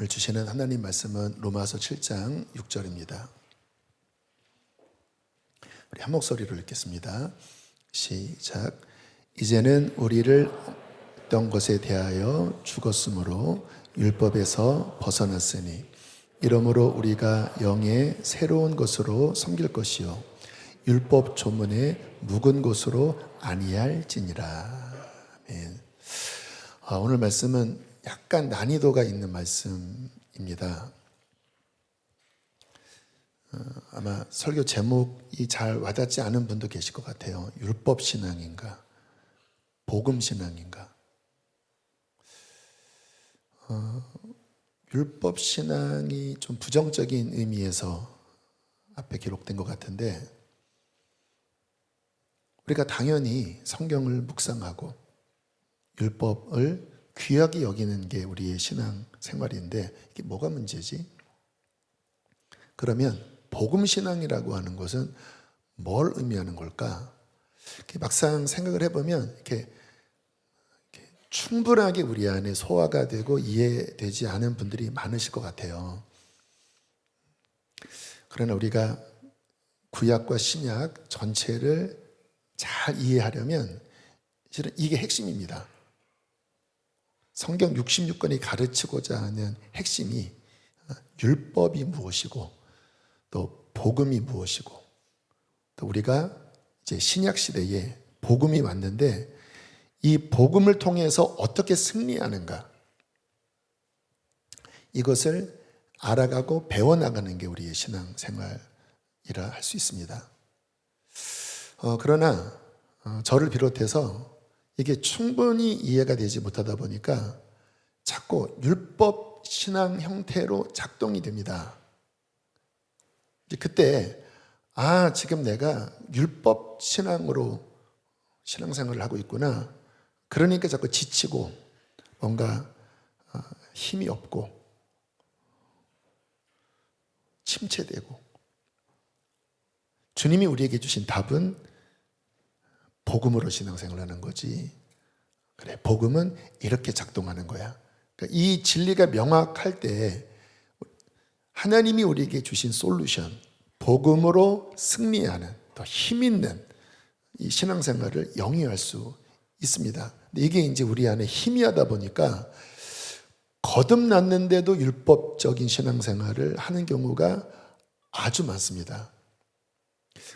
오늘 주시는 하나님 말씀은 로마서 7장 6절입니다. 우리 한 목소리로 읽겠습니다. 시작. 이제는 우리를 어떤 것에 대하여 죽었으므로 율법에서 벗어났으니 이러므로 우리가 영의 새로운 것으로 섬길 것이요 율법 조문의 묵은 것으로 아니할지니라. 아멘. 오늘 말씀은 약간 난이도가 있는 말씀입니다. 아마 설교 제목이 잘 와닿지 않은 분도 계실 것 같아요. 율법 신앙인가? 복음 신앙인가? 율법 신앙이 좀 부정적인 의미에서 앞에 기록된 것 같은데, 우리가 당연히 성경을 묵상하고 율법을 귀하게 여기는 게 우리의 신앙 생활인데, 이게 뭐가 문제지? 그러면 복음 신앙이라고 하는 것은 뭘 의미하는 걸까? 이렇게 막상 생각을 해보면 이렇게 충분하게 우리 안에 소화가 되고 이해되지 않은 분들이 많으실 것 같아요. 그러나 우리가 구약과 신약 전체를 잘 이해하려면 실은 이게 핵심입니다. 성경 66권이 가르치고자 하는 핵심이 율법이 무엇이고 또 복음이 무엇이고, 또 우리가 이제 신약 시대에 복음이 왔는데 이 복음을 통해서 어떻게 승리하는가, 이것을 알아가고 배워나가는 게 우리의 신앙생활이라 할 수 있습니다. 그러나 저를 비롯해서 이게 충분히 이해가 되지 못하다 보니까 자꾸 율법 신앙 형태로 작동이 됩니다. 그때 지금 내가 율법 신앙으로 신앙생활을 하고 있구나. 그러니까 자꾸 지치고 뭔가 힘이 없고 침체되고, 주님이 우리에게 주신 답은 복음으로 신앙생활을 하는 거지. 그래, 복음은 이렇게 작동하는 거야. 그러니까 이 진리가 명확할 때 하나님이 우리에게 주신 솔루션, 복음으로 승리하는 더 힘 있는 이 신앙생활을 영위할 수 있습니다. 근데 이게 이제 우리 안에 희미하다 보니까 거듭났는데도 율법적인 신앙생활을 하는 경우가 아주 많습니다.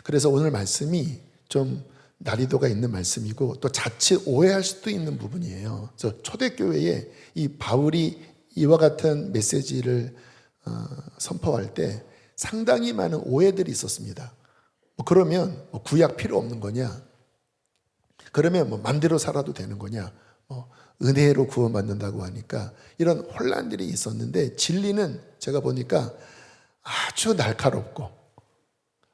그래서 오늘 말씀이 좀 난이도가 있는 말씀이고 또 자칫 오해할 수도 있는 부분이에요. 그래서 초대교회에 이 바울이 이와 같은 메시지를 선포할 때 상당히 많은 오해들이 있었습니다. 그러면 구약 필요 없는 거냐? 그러면 맘대로 살아도 되는 거냐? 은혜로 구원받는다고 하니까 이런 혼란들이 있었는데, 진리는 제가 보니까 아주 날카롭고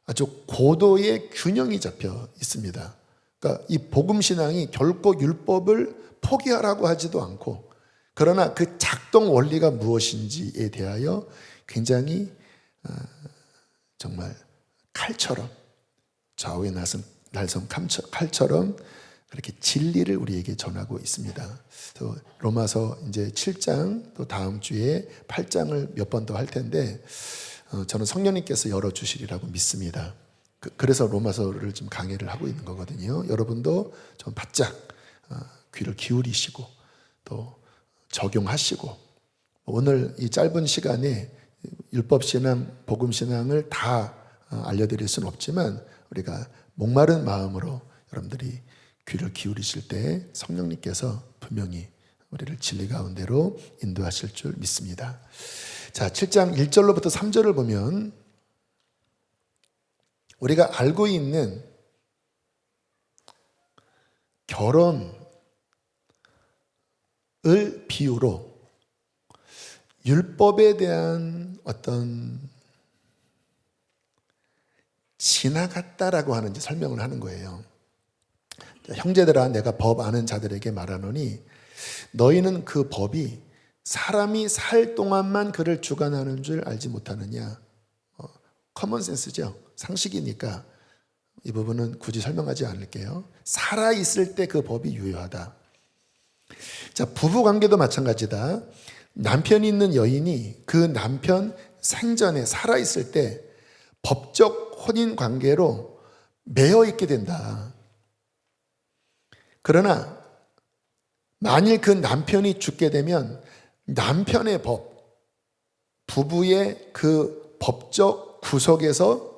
아주 고도의 균형이 잡혀 있습니다. 그러니까 이 복음 신앙이 결코 율법을 포기하라고 하지도 않고, 그러나 그 작동 원리가 무엇인지에 대하여 굉장히 정말 칼처럼, 좌우의 날선 칼처럼 그렇게 진리를 우리에게 전하고 있습니다. 그래서 로마서 이제 7장, 또 다음 주에 8장을 몇 번 더 할 텐데 저는 성령님께서 열어주시리라고 믿습니다. 그래서 로마서를 좀 강의를 하고 있는 거거든요. 여러분도 좀 바짝 귀를 기울이시고 또 적용하시고, 오늘 이 짧은 시간에 율법신앙, 복음신앙을 다 알려드릴 수는 없지만 우리가 목마른 마음으로 여러분들이 귀를 기울이실 때 성령님께서 분명히 우리를 진리 가운데로 인도하실 줄 믿습니다. 자, 7장 1절로부터 3절을 보면 우리가 알고 있는 결혼을 비유로 율법에 대한 어떤 지나갔다라고 하는 설명을 하는 거예요. 형제들아, 내가 법 아는 자들에게 말하노니 너희는 그 법이 사람이 살 동안만 그를 주관하는 줄 알지 못하느냐. 커먼센스죠. 상식이니까 이 부분은 굳이 설명하지 않을게요. 살아있을 때 그 법이 유효하다. 자, 부부관계도 마찬가지다. 남편이 있는 여인이 그 남편 생전에 살아있을 때 법적 혼인 관계로 매여 있게 된다. 그러나 만일 그 남편이 죽게 되면 남편의 법, 부부의 그 법적 구속에서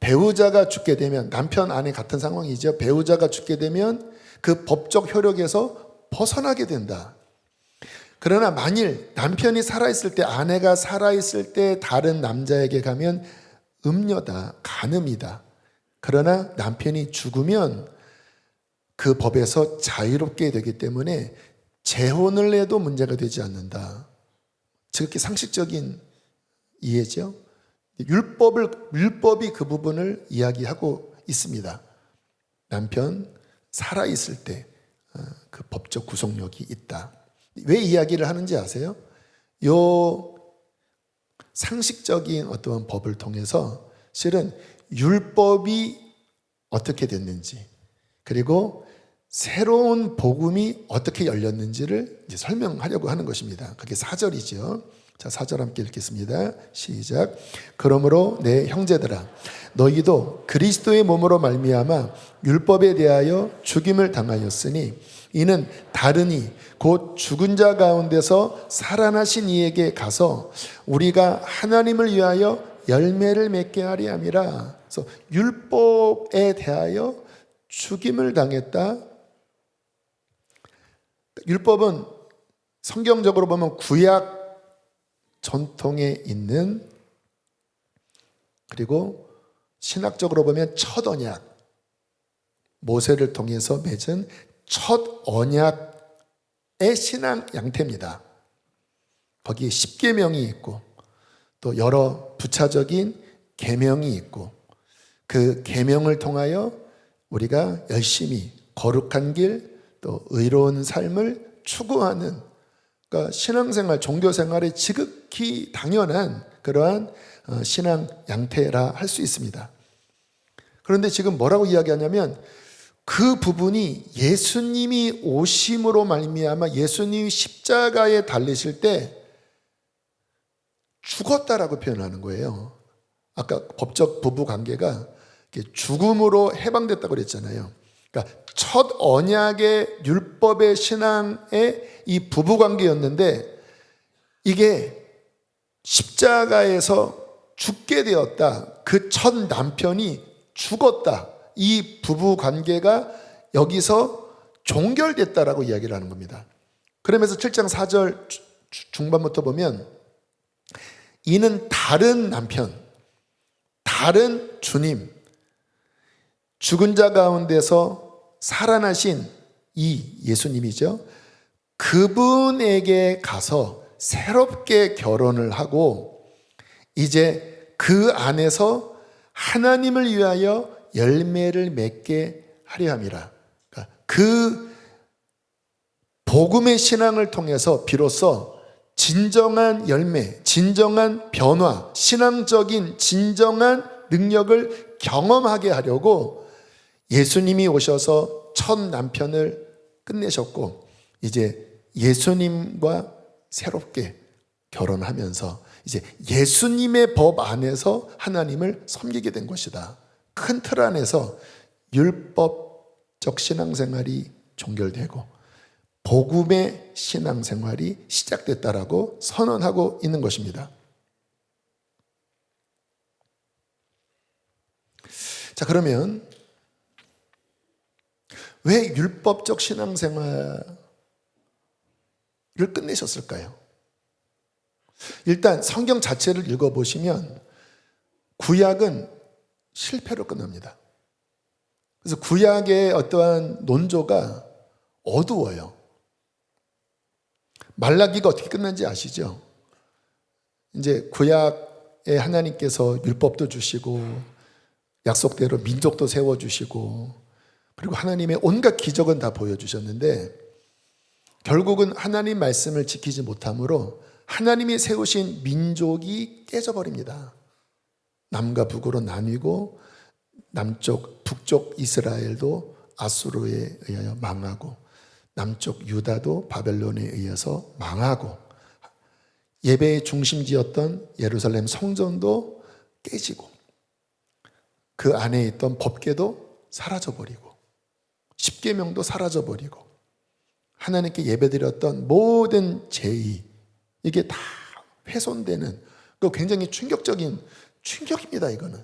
배우자가 죽게 되면, 남편 아내 같은 상황이죠. 배우자가 죽게 되면 그 법적 효력에서 벗어나게 된다. 그러나 만일 남편이 살아있을 때, 아내가 살아있을 때 다른 남자에게 가면 음녀다, 간음이다. 그러나 남편이 죽으면 그 법에서 자유롭게 되기 때문에 재혼을 해도 문제가 되지 않는다. 지극히 상식적인 이해죠. 율법이 그 부분을 이야기하고 있습니다. 남편 살아있을 때 그 법적 구속력이 있다. 왜 이야기를 하는지 아세요? 요 상식적인 어떤 법을 통해서 실은 율법이 어떻게 됐는지, 그리고 새로운 복음이 어떻게 열렸는지를 이제 설명하려고 하는 것입니다. 그게 4절이죠. 자, 4절 함께 읽겠습니다. 시작. 그러므로 내 형제들아, 너희도 그리스도의 몸으로 말미암아 율법에 대하여 죽임을 당하였으니 이는 다르니 곧 죽은 자 가운데서 살아나신 이에게 가서 우리가 하나님을 위하여 열매를 맺게 하리 함이라. 그래서 율법에 대하여 죽임을 당했다. 율법은 성경적으로 보면 구약 전통에 있는, 그리고 신학적으로 보면 첫 언약, 모세를 통해서 맺은 첫 언약의 신앙 양태입니다. 거기에 10계명이 있고 또 여러 부차적인 계명이 있고, 그 계명을 통하여 우리가 열심히 거룩한 길, 또 의로운 삶을 추구하는, 그러니까 신앙생활, 종교생활에 지극히 당연한 그러한 신앙 양태라 할 수 있습니다. 그런데 지금 뭐라고 이야기하냐면, 그 부분이 예수님이 오심으로 말미암아 예수님이 십자가에 달리실 때 죽었다라고 표현하는 거예요. 아까 법적 부부 관계가 죽음으로 해방됐다고 그랬잖아요. 그러니까 첫 언약의 율법의 신앙의 이 부부 관계였는데, 이게 십자가에서 죽게 되었다. 그 첫 남편이 죽었다. 이 부부 관계가 여기서 종결됐다라고 이야기를 하는 겁니다. 그러면서 7장 4절 중반부터 보면, 이는 다른 남편, 다른 주님, 죽은 자 가운데서 살아나신 이 예수님이죠. 그분에게 가서 새롭게 결혼을 하고 이제 그 안에서 하나님을 위하여 열매를 맺게 하려 함이라. 그러니까 그 복음의 신앙을 통해서 비로소 진정한 열매, 진정한 변화, 신앙적인 진정한 능력을 경험하게 하려고 예수님이 오셔서 첫 남편을 끝내셨고, 이제 예수님과 새롭게 결혼하면서 이제 예수님의 법 안에서 하나님을 섬기게 된 것이다. 큰 틀 안에서 율법적 신앙생활이 종결되고 복음의 신앙생활이 시작됐다라고 선언하고 있는 것입니다. 자, 그러면 왜 율법적 신앙생활을 끝내셨을까요? 일단 성경 자체를 읽어보시면 구약은 실패로 끝납니다. 그래서 구약의 어떠한 논조가 어두워요. 말라기가 어떻게 끝난지 아시죠? 이제 구약에 하나님께서 율법도 주시고 약속대로 민족도 세워주시고 그리고 하나님의 온갖 기적은 다 보여주셨는데, 결국은 하나님 말씀을 지키지 못함으로 하나님이 세우신 민족이 깨져버립니다. 남과 북으로 나뉘고 남쪽, 북쪽 이스라엘도 아수르에 의하여 망하고 남쪽 유다도 바벨론에 의해서 망하고 예배의 중심지였던 예루살렘 성전도 깨지고 그 안에 있던 법궤도 사라져버리고 십계명도 사라져버리고 하나님께 예배드렸던 모든 제의 이게 다 훼손되는 그 굉장히 충격입니다. 이거는.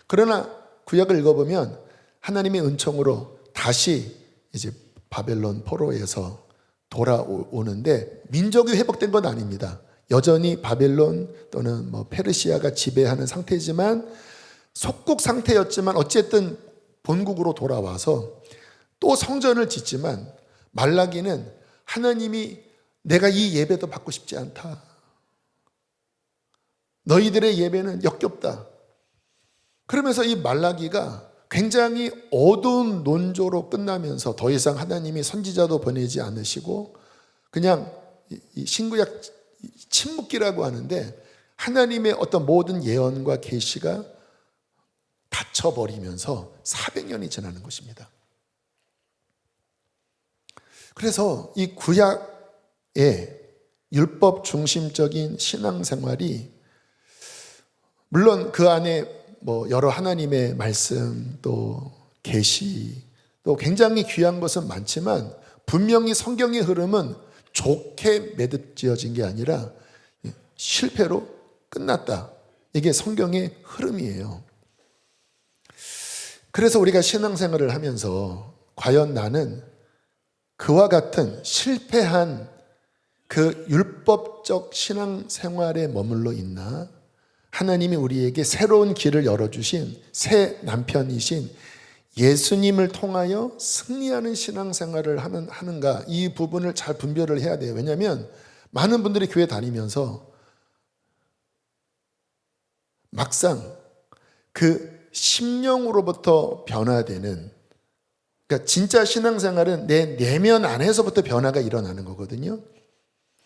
그러나 구약을 읽어보면 하나님의 은총으로 다시 이제 바벨론 포로에서 돌아오는데 민족이 회복된 건 아닙니다. 여전히 바벨론 또는 페르시아가 지배하는 상태지만 속국 상태였지만 어쨌든 본국으로 돌아와서 또 성전을 짓지만 말라기는 하나님이 내가 이 예배도 받고 싶지 않다. 너희들의 예배는 역겹다. 그러면서 이 말라기가 굉장히 어두운 논조로 끝나면서 더 이상 하나님이 선지자도 보내지 않으시고 그냥 이 신구약 침묵기라고 하는데 하나님의 어떤 모든 예언과 계시가 닫혀버리면서 400년이 지나는 것입니다. 그래서 이 구약의 율법 중심적인 신앙생활이 물론 그 안에 여러 하나님의 말씀 또 계시 또 굉장히 귀한 것은 많지만 분명히 성경의 흐름은 좋게 매듭지어진 게 아니라 실패로 끝났다. 이게 성경의 흐름이에요. 그래서 우리가 신앙생활을 하면서 과연 나는 그와 같은 실패한 그 율법적 신앙생활에 머물러 있나? 하나님이 우리에게 새로운 길을 열어주신 새 남편이신 예수님을 통하여 승리하는 신앙생활을 하는가? 이 부분을 잘 분별을 해야 돼요. 왜냐하면 많은 분들이 교회 다니면서 막상 그 심령으로부터 변화되는, 그러니까 진짜 신앙생활은 내 내면 안에서부터 변화가 일어나는 거거든요.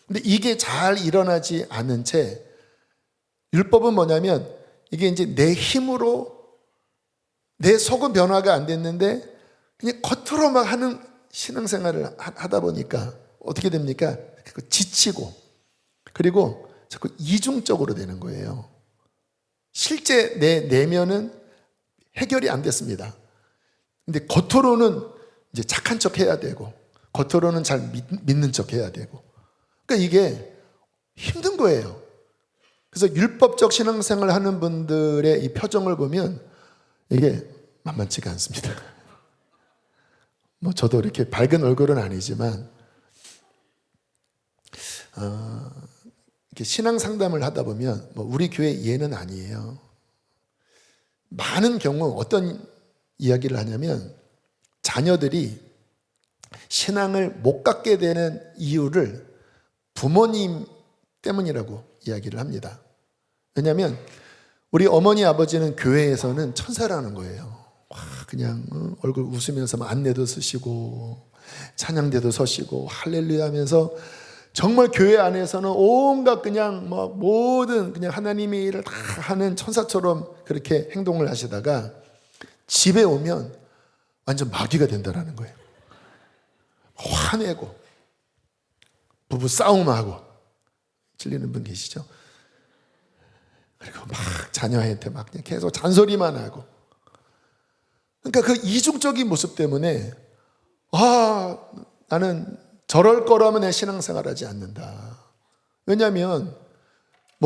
근데 이게 잘 일어나지 않은 채 율법은 뭐냐면 이게 이제 내 힘으로 내 속은 변화가 안 됐는데 그냥 겉으로 막 하는 신앙생활을 하다 보니까 어떻게 됩니까? 지치고 그리고 자꾸 이중적으로 되는 거예요. 실제 내 내면은 해결이 안 됐습니다. 근데 겉으로는 이제 착한 척 해야 되고 겉으로는 잘 믿는 척 해야 되고 그러니까 이게 힘든 거예요. 그래서 율법적 신앙생활을 하는 분들의 이 표정을 보면 이게 만만치가 않습니다. 저도 이렇게 밝은 얼굴은 아니지만 이렇게 신앙 상담을 하다 보면 우리 교회 예는 아니에요. 많은 경우 어떤 이야기를 하냐면 자녀들이 신앙을 못 갖게 되는 이유를 부모님 때문이라고 이야기를 합니다. 왜냐하면 우리 어머니 아버지는 교회에서는 천사라는 거예요. 그냥 얼굴 웃으면서 안내도 쓰시고 찬양대도 서시고 할렐루야 하면서 정말 교회 안에서는 온갖 그냥 모든 그냥 하나님의 일을 다 하는 천사처럼 그렇게 행동을 하시다가 집에 오면 완전 마귀가 된다라는 거예요. 화내고 부부 싸움하고 찔리는 분 계시죠? 그리고 막 자녀한테 막 그냥 계속 잔소리만 하고 그러니까 그 이중적인 모습 때문에 나는 저럴 거라면 내 신앙생활 하지 않는다. 왜냐하면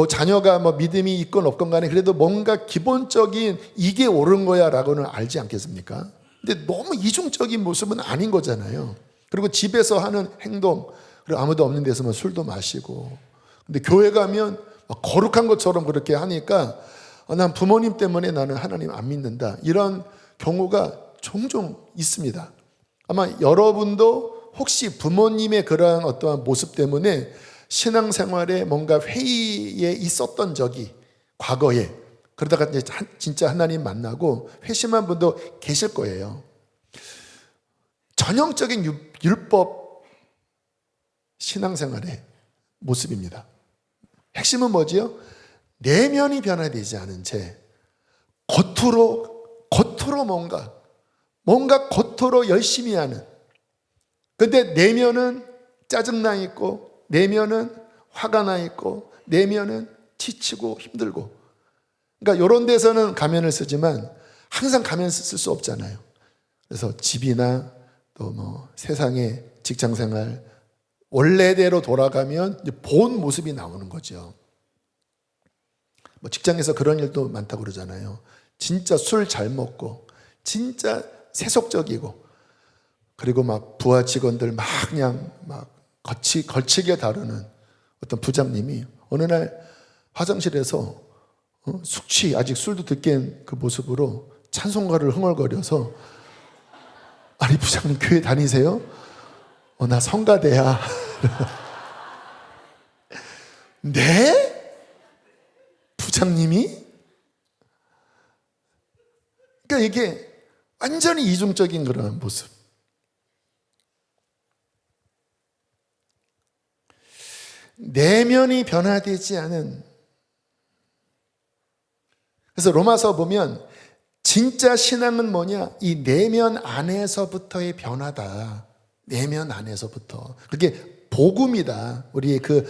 자녀가 믿음이 있건 없건 간에 그래도 뭔가 기본적인 이게 옳은 거야 라고는 알지 않겠습니까? 근데 너무 이중적인 모습은 아닌 거잖아요. 그리고 집에서 하는 행동 그리고 아무도 없는 데서 술도 마시고 근데 교회 가면 거룩한 것처럼 그렇게 하니까 난 부모님 때문에 나는 하나님 안 믿는다. 이런 경우가 종종 있습니다. 아마 여러분도 혹시 부모님의 그러한 어떠한 모습 때문에 신앙생활에 뭔가 회의에 있었던 적이 과거에 그러다가 이제 진짜 하나님 만나고 회심한 분도 계실 거예요. 전형적인 율법 신앙생활의 모습입니다. 핵심은 뭐지요? 내면이 변화되지 않은 채 겉으로 뭔가 겉으로 열심히 하는. 근데 내면은 짜증나 있고 내면은 화가 나 있고 내면은 지치고 힘들고. 그러니까 이런 데서는 가면을 쓰지만 항상 가면 쓸 수 없잖아요. 그래서 집이나 또 뭐 세상의 직장 생활 원래대로 돌아가면 이제 본 모습이 나오는 거죠. 뭐 직장에서 그런 일도 많다고 그러잖아요. 진짜 술 잘 먹고 진짜 세속적이고 그리고 막 부하 직원들 막 그냥 막 걸치게 다루는 어떤 부장님이 어느 날 화장실에서 숙취 아직 술도 덜 그 모습으로 찬송가를 흥얼거려서 아니 부장님 교회 다니세요? 나 성가대야. 네? 부장님이? 그러니까 이게 완전히 이중적인 그런 모습. 내면이 변화되지 않은. 그래서 로마서 보면 진짜 신앙은 뭐냐? 이 내면 안에서부터의 변화다. 내면 안에서부터. 그게 복음이다. 우리의 그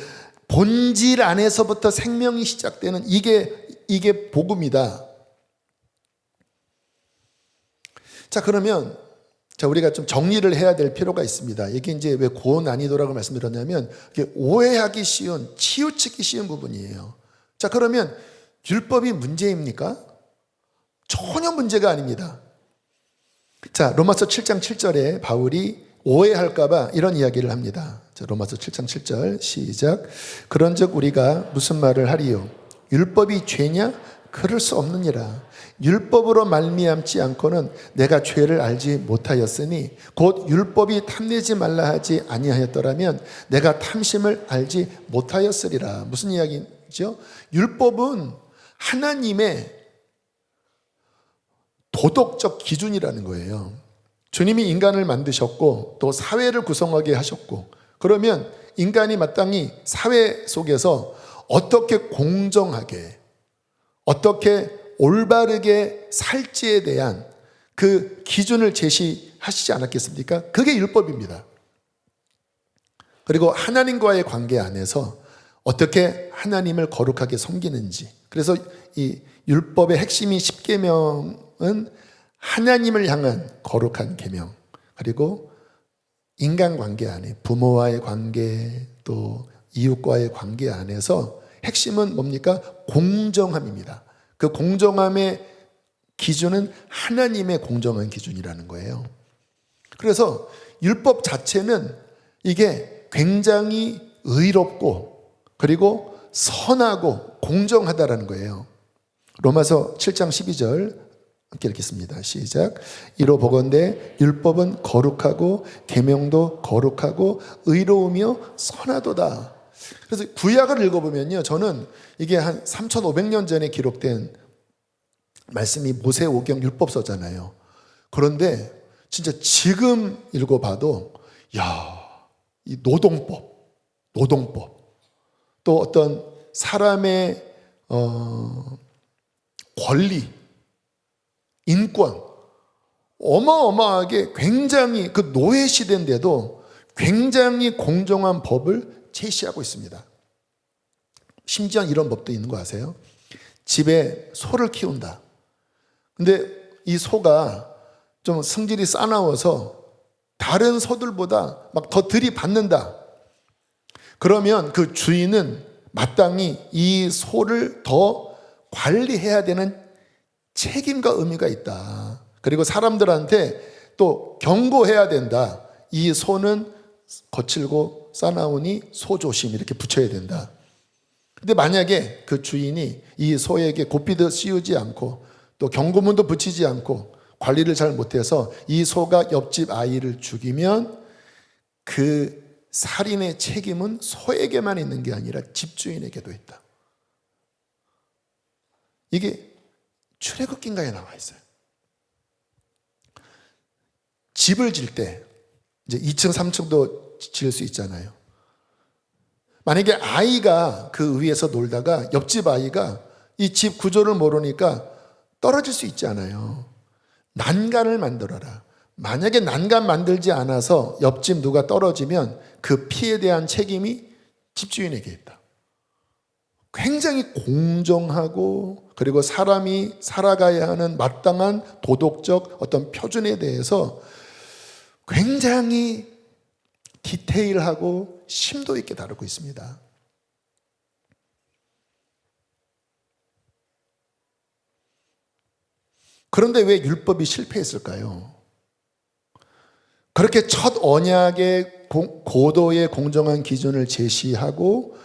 본질 안에서부터 생명이 시작되는 이게 복음이다. 자, 그러면 우리가 좀 정리를 해야 될 필요가 있습니다. 이게 이제 왜 고난이도라고 말씀드렸냐면 이게 오해하기 쉬운, 치우치기 쉬운 부분이에요. 자, 그러면 율법이 문제입니까? 전혀 문제가 아닙니다. 자, 로마서 7장 7절에 바울이 오해할까봐 이런 이야기를 합니다. 자, 로마서 7장 7절 시작. 그런즉 우리가 무슨 말을 하리요? 율법이 죄냐? 그럴 수 없느니라. 율법으로 말미암지 않고는 내가 죄를 알지 못하였으니 곧 율법이 탐내지 말라 하지 아니하였더라면 내가 탐심을 알지 못하였으리라. 무슨 이야기죠? 율법은 하나님의 도덕적 기준이라는 거예요. 주님이 인간을 만드셨고 또 사회를 구성하게 하셨고 그러면 인간이 마땅히 사회 속에서 어떻게 공정하게 어떻게 올바르게 살지에 대한 그 기준을 제시하시지 않았겠습니까? 그게 율법입니다. 그리고 하나님과의 관계 안에서 어떻게 하나님을 거룩하게 섬기는지. 그래서 이 율법의 핵심이 10계명은 하나님을 향한 거룩한 계명, 그리고 인간관계 안에 부모와의 관계 또 이웃과의 관계 안에서 핵심은 뭡니까? 공정함입니다. 그 공정함의 기준은 하나님의 공정한 기준이라는 거예요. 그래서 율법 자체는 이게 굉장히 의롭고 그리고 선하고 공정하다라는 거예요. 로마서 7장 12절 함께 읽겠습니다. 시작. 이로 보건대 율법은 거룩하고 계명도 거룩하고 의로우며 선하도다. 그래서 구약을 읽어보면요, 저는 이게 한 3,500년 전에 기록된 말씀이 모세오경 율법서잖아요. 그런데 진짜 지금 읽어봐도 이 노동법 또 어떤 사람의 권리, 인권 어마어마하게 굉장히 그 노예 시대인데도 굉장히 공정한 법을 제시하고 있습니다. 심지어 이런 법도 있는 거 아세요? 집에 소를 키운다. 근데 이 소가 좀 성질이 싸나워서 다른 소들보다 막 더 들이받는다. 그러면 그 주인은 마땅히 이 소를 더 관리해야 되는 책임과 의미가 있다. 그리고 사람들한테 또 경고해야 된다. 이 소는 거칠고 싸나우니 소 조심 이렇게 붙여야 된다. 근데 만약에 그 주인이 이 소에게 고삐도 씌우지 않고 또 경고문도 붙이지 않고 관리를 잘 못해서 이 소가 옆집 아이를 죽이면 그 살인의 책임은 소에게만 있는 게 아니라 집주인에게도 있다. 이게 출애굽기인가에 나와 있어요. 집을 질 때 이제 2층, 3층도 지을 수 있잖아요. 만약에 아이가 그 위에서 놀다가 옆집 아이가 이 집 구조를 모르니까 떨어질 수 있잖아요. 난간을 만들어라. 만약에 난간 만들지 않아서 옆집 누가 떨어지면 그 피에 대한 책임이 집주인에게 있다. 굉장히 공정하고 그리고 사람이 살아가야 하는 마땅한 도덕적 어떤 표준에 대해서 굉장히 디테일하고 심도 있게 다루고 있습니다. 그런데 왜 율법이 실패했을까요? 그렇게 첫 언약의 고도의 공정한 기준을 제시하고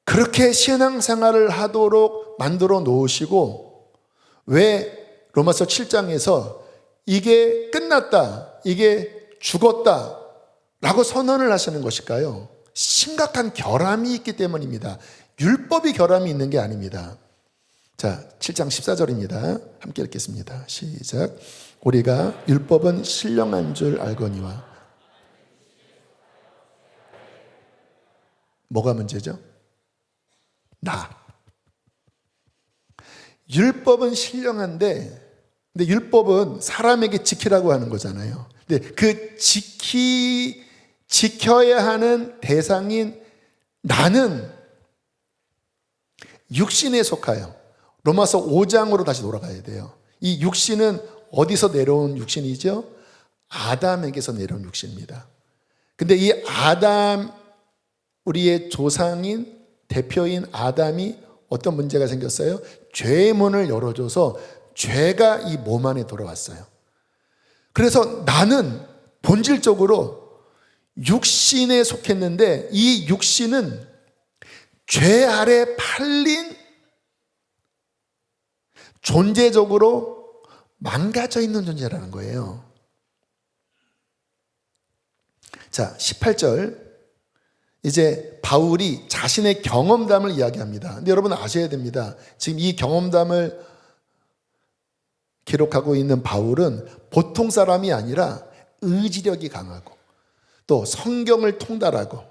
그렇게 신앙생활을 하도록 만들어 놓으시고 왜 로마서 7장에서 이게 끝났다, 이게 죽었다 라고 선언을 하시는 것일까요? 심각한 결함이 있기 때문입니다. 율법이 결함이 있는 게 아닙니다. 자, 7장 14절입니다. 함께 읽겠습니다. 시작. 우리가 율법은 신령한 줄 알거니와. 뭐가 문제죠? 율법은 신령한데, 근데 율법은 사람에게 지키라고 하는 거잖아요. 근데 그 지켜야 하는 대상인 나는 육신에 속하여. 로마서 5장으로 다시 돌아가야 돼요. 이 육신은 어디서 내려온 육신이죠? 아담에게서 내려온 육신입니다. 근데 이 아담, 우리의 조상인 대표인 아담이 어떤 문제가 생겼어요? 죄의 문을 열어줘서 죄가 이 몸 안에 들어왔어요. 그래서 나는 본질적으로 육신에 속했는데 이 육신은 죄 아래 팔린 존재적으로 망가져 있는 존재라는 거예요. 자, 18절. 이제 바울이 자신의 경험담을 이야기합니다. 근데 여러분 아셔야 됩니다. 지금 이 경험담을 기록하고 있는 바울은 보통 사람이 아니라 의지력이 강하고 또 성경을 통달하고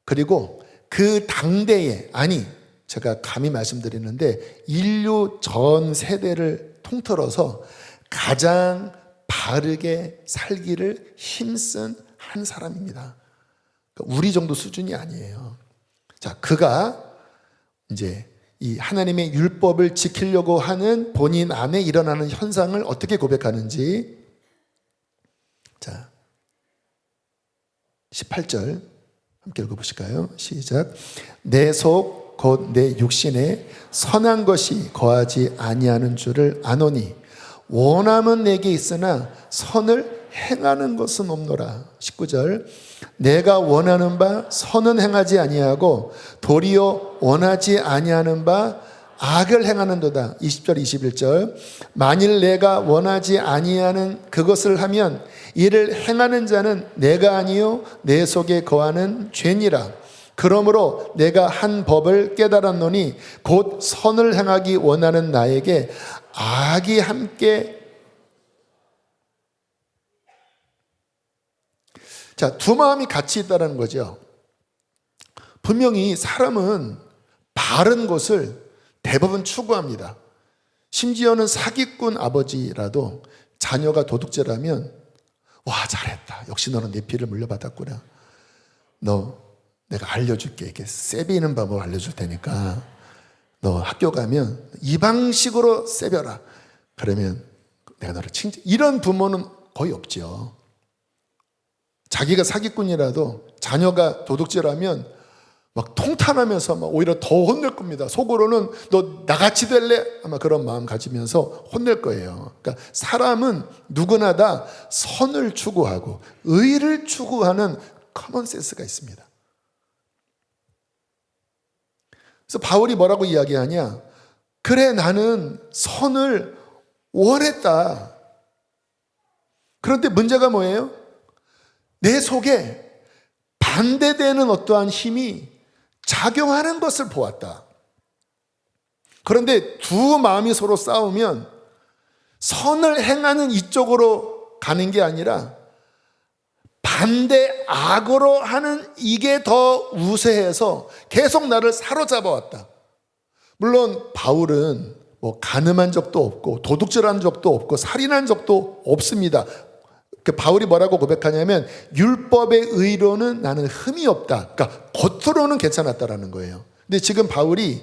그리고 그 당대에, 아니 제가 감히 말씀드리는데 인류 전 세대를 통틀어서 가장 바르게 살기를 힘쓴 한 사람입니다. 우리 정도 수준이 아니에요. 자, 그가 이제 이 하나님의 율법을 지키려고 하는 본인 안에 일어나는 현상을 어떻게 고백하는지. 자, 18절 함께 읽어보실까요? 시작. 내 속 곧 내 육신에 선한 것이 거하지 아니하는 줄을 아노니 원함은 내게 있으나 선을 행하는 것은 없노라. 19절. 내가 원하는 바 선은 행하지 아니하고 도리어 원하지 아니하는 바 악을 행하는도다. 20절 21절. 만일 내가 원하지 아니하는 그것을 하면 이를 행하는 자는 내가 아니요 내 속에 거하는 죄니라. 그러므로 내가 한 법을 깨달았노니 곧 선을 행하기 원하는 나에게 악이 함께. 자, 두 마음이 같이 있다는 거죠. 분명히 사람은 바른 것을 대부분 추구합니다. 심지어는 사기꾼 아버지라도 자녀가 도둑질하면 와, 잘했다. 역시 너는 내 피를 물려받았구나. 너 내가 알려줄게. 이렇게 세비는 방법을 알려줄 테니까 너 학교 가면 이 방식으로 세벼라. 그러면 내가 너를 칭찬. 이런 부모는 거의 없죠. 자기가 사기꾼이라도 자녀가 도둑질하면 막 통탄하면서 막 오히려 더 혼낼 겁니다. 속으로는 너 나같이 될래? 아마 그런 마음 가지면서 혼낼 거예요. 그러니까 사람은 누구나 다 선을 추구하고 의를 추구하는 커먼 센스가 있습니다. 그래서 바울이 뭐라고 이야기하냐? 그래, 나는 선을 원했다. 그런데 문제가 뭐예요? 내 속에 반대되는 어떠한 힘이 작용하는 것을 보았다. 그런데 두 마음이 서로 싸우면 선을 행하는 이쪽으로 가는 게 아니라 반대 악으로 하는 이게 더 우세해서 계속 나를 사로잡아 왔다. 물론 바울은 뭐 간음한 적도 없고 도둑질한 적도 없고 살인한 적도 없습니다. 바울이 뭐라고 고백하냐면 율법의 의로는 나는 흠이 없다. 그러니까 겉으로는 괜찮았다라는 거예요. 근데 지금 바울이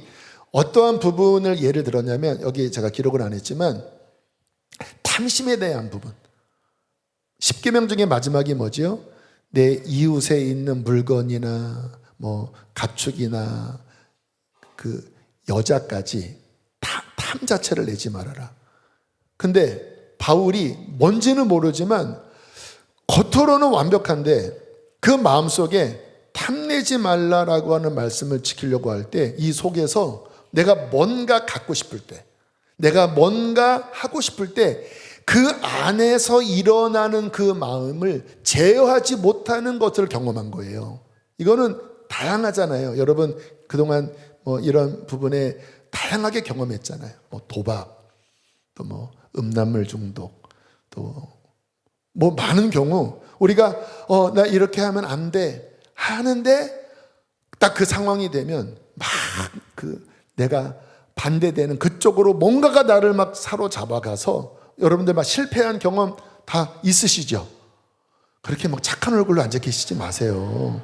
어떠한 부분을 예를 들었냐면, 여기 제가 기록을 안 했지만 탐심에 대한 부분. 10계명 중에 마지막이 뭐지요? 내 이웃에 있는 물건이나 뭐 가축이나 그 여자까지 탐 자체를 내지 말아라. 근데 바울이 뭔지는 모르지만 겉으로는 완벽한데 그 마음속에 탐내지 말라라고 하는 말씀을 지키려고 할 때 이 속에서 내가 뭔가 갖고 싶을 때, 내가 뭔가 하고 싶을 때 그 안에서 일어나는 그 마음을 제어하지 못하는 것을 경험한 거예요. 이거는 다양하잖아요. 여러분 그동안 뭐 이런 부분에 다양하게 경험했잖아요. 뭐 도박, 또 뭐 음란물 중독, 또 뭐 많은 경우 우리가 나 이렇게 하면 안 돼 하는데 딱 그 상황이 되면 막 그 내가 반대되는 그쪽으로 뭔가가 나를 막 사로잡아가서, 여러분들 막 실패한 경험 다 있으시죠? 그렇게 막 착한 얼굴로 앉아 계시지 마세요.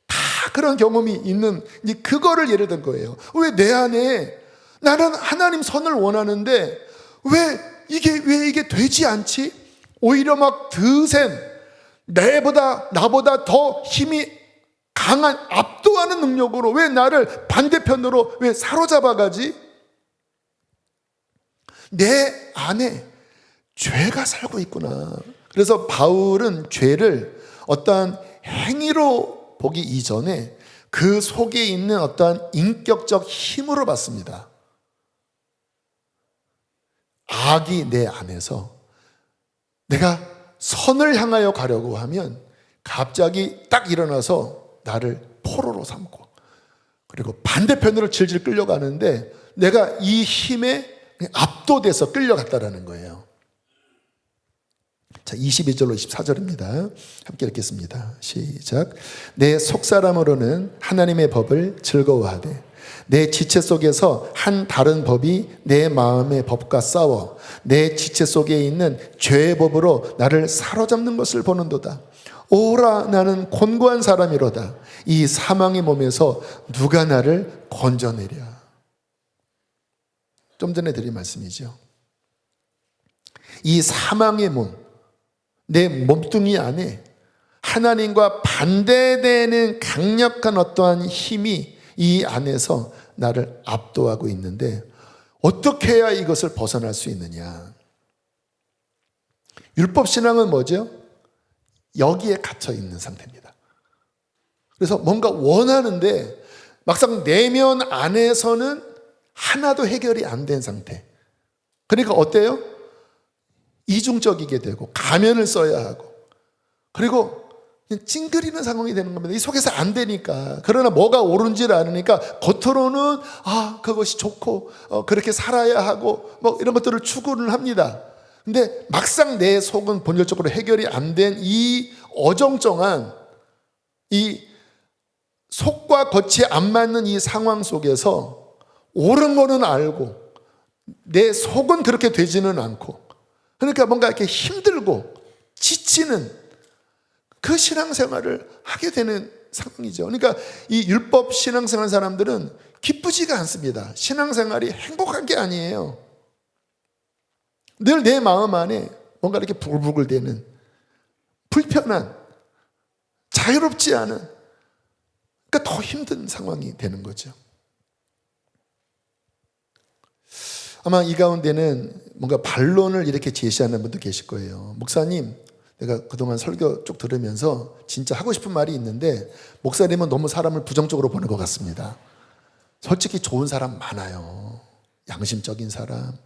다 그런 경험이 있는, 이제 그거를 예를 든 거예요. 왜 내 안에 나는 하나님 선을 원하는데 왜 이게 되지 않지? 오히려 막 드센 나보다 더 힘이 강한 압도하는 능력으로 왜 나를 반대편으로 왜 사로잡아가지? 내 안에 죄가 살고 있구나. 그래서 바울은 죄를 어떠한 행위로 보기 이전에 그 속에 있는 어떠한 인격적 힘으로 봤습니다. 악이 내 안에서 내가 선을 향하여 가려고 하면 갑자기 딱 일어나서 나를 포로로 삼고, 그리고 반대편으로 질질 끌려가는데 내가 이 힘에 압도돼서 끌려갔다라는 거예요. 자, 22절로 24절입니다. 함께 읽겠습니다. 시작. 내 속사람으로는 하나님의 법을 즐거워하되 내 지체 속에서 한 다른 법이 내 마음의 법과 싸워 내 지체 속에 있는 죄의 법으로 나를 사로잡는 것을 보는도다. 오라, 나는 곤고한 사람이로다. 이 사망의 몸에서 누가 나를 건져내랴. 좀 전에 드린 말씀이죠. 이 사망의 몸, 내 몸뚱이 안에 하나님과 반대되는 강력한 어떠한 힘이 이 안에서 나를 압도하고 있는데 어떻게 해야 이것을 벗어날 수 있느냐? 율법신앙은 뭐죠? 여기에 갇혀 있는 상태입니다. 그래서 뭔가 원하는데 막상 내면 안에서는 하나도 해결이 안 된 상태. 그러니까 어때요? 이중적이게 되고 가면을 써야 하고, 그리고 그냥 찡그리는 상황이 되는 겁니다. 이 속에서 안 되니까. 그러나 뭐가 옳은지를 아니까 겉으로는 그것이 좋고 그렇게 살아야 하고 뭐 이런 것들을 추구를 합니다. 근데 막상 내 속은 본질적으로 해결이 안 된 이 어정쩡한, 이 속과 겉이 안 맞는 이 상황 속에서 옳은 거는 알고 내 속은 그렇게 되지는 않고, 그러니까 뭔가 이렇게 힘들고 지치는 그 신앙생활을 하게 되는 상황이죠. 그러니까 이 율법 신앙생활 사람들은 기쁘지가 않습니다. 신앙생활이 행복한 게 아니에요. 늘 내 마음 안에 뭔가 이렇게 부글부글대는 불편한, 자유롭지 않은, 그러니까 더 힘든 상황이 되는 거죠. 아마 이 가운데는 뭔가 반론을 이렇게 제시하는 분도 계실 거예요. 목사님, 내가 그동안 설교 쭉 들으면서 진짜 하고 싶은 말이 있는데 목사님은 너무 사람을 부정적으로 보는 것 같습니다. 솔직히 좋은 사람 많아요. 양심적인 사람,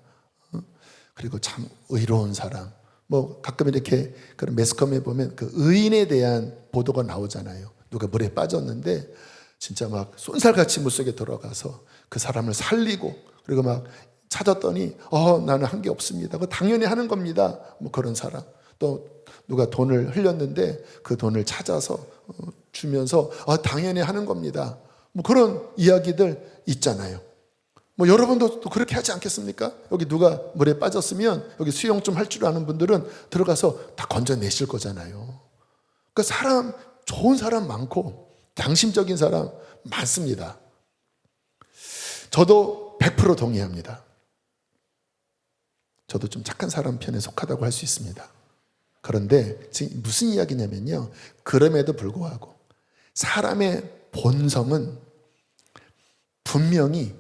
그리고 참 의로운 사람. 뭐 가끔 이렇게 그런 매스컴에 보면 그 의인에 대한 보도가 나오잖아요. 누가 물에 빠졌는데 진짜 막 쏜살같이 물속에 들어가서 그 사람을 살리고, 그리고 막 찾았더니 나는 한 게 없습니다. 그 당연히 하는 겁니다. 뭐 그런 사람. 또 누가 돈을 흘렸는데 그 돈을 찾아서 주면서 당연히 하는 겁니다. 뭐 그런 이야기들 있잖아요. 뭐 여러분도 또 그렇게 하지 않겠습니까? 여기 누가 물에 빠졌으면 여기 수영 좀 할 줄 아는 분들은 들어가서 다 건져내실 거잖아요. 그러니까 좋은 사람 많고 양심적인 사람 많습니다. 저도 100% 동의합니다. 저도 좀 착한 사람 편에 속하다고 할 수 있습니다. 그런데 지금 무슨 이야기냐면요, 그럼에도 불구하고 사람의 본성은 분명히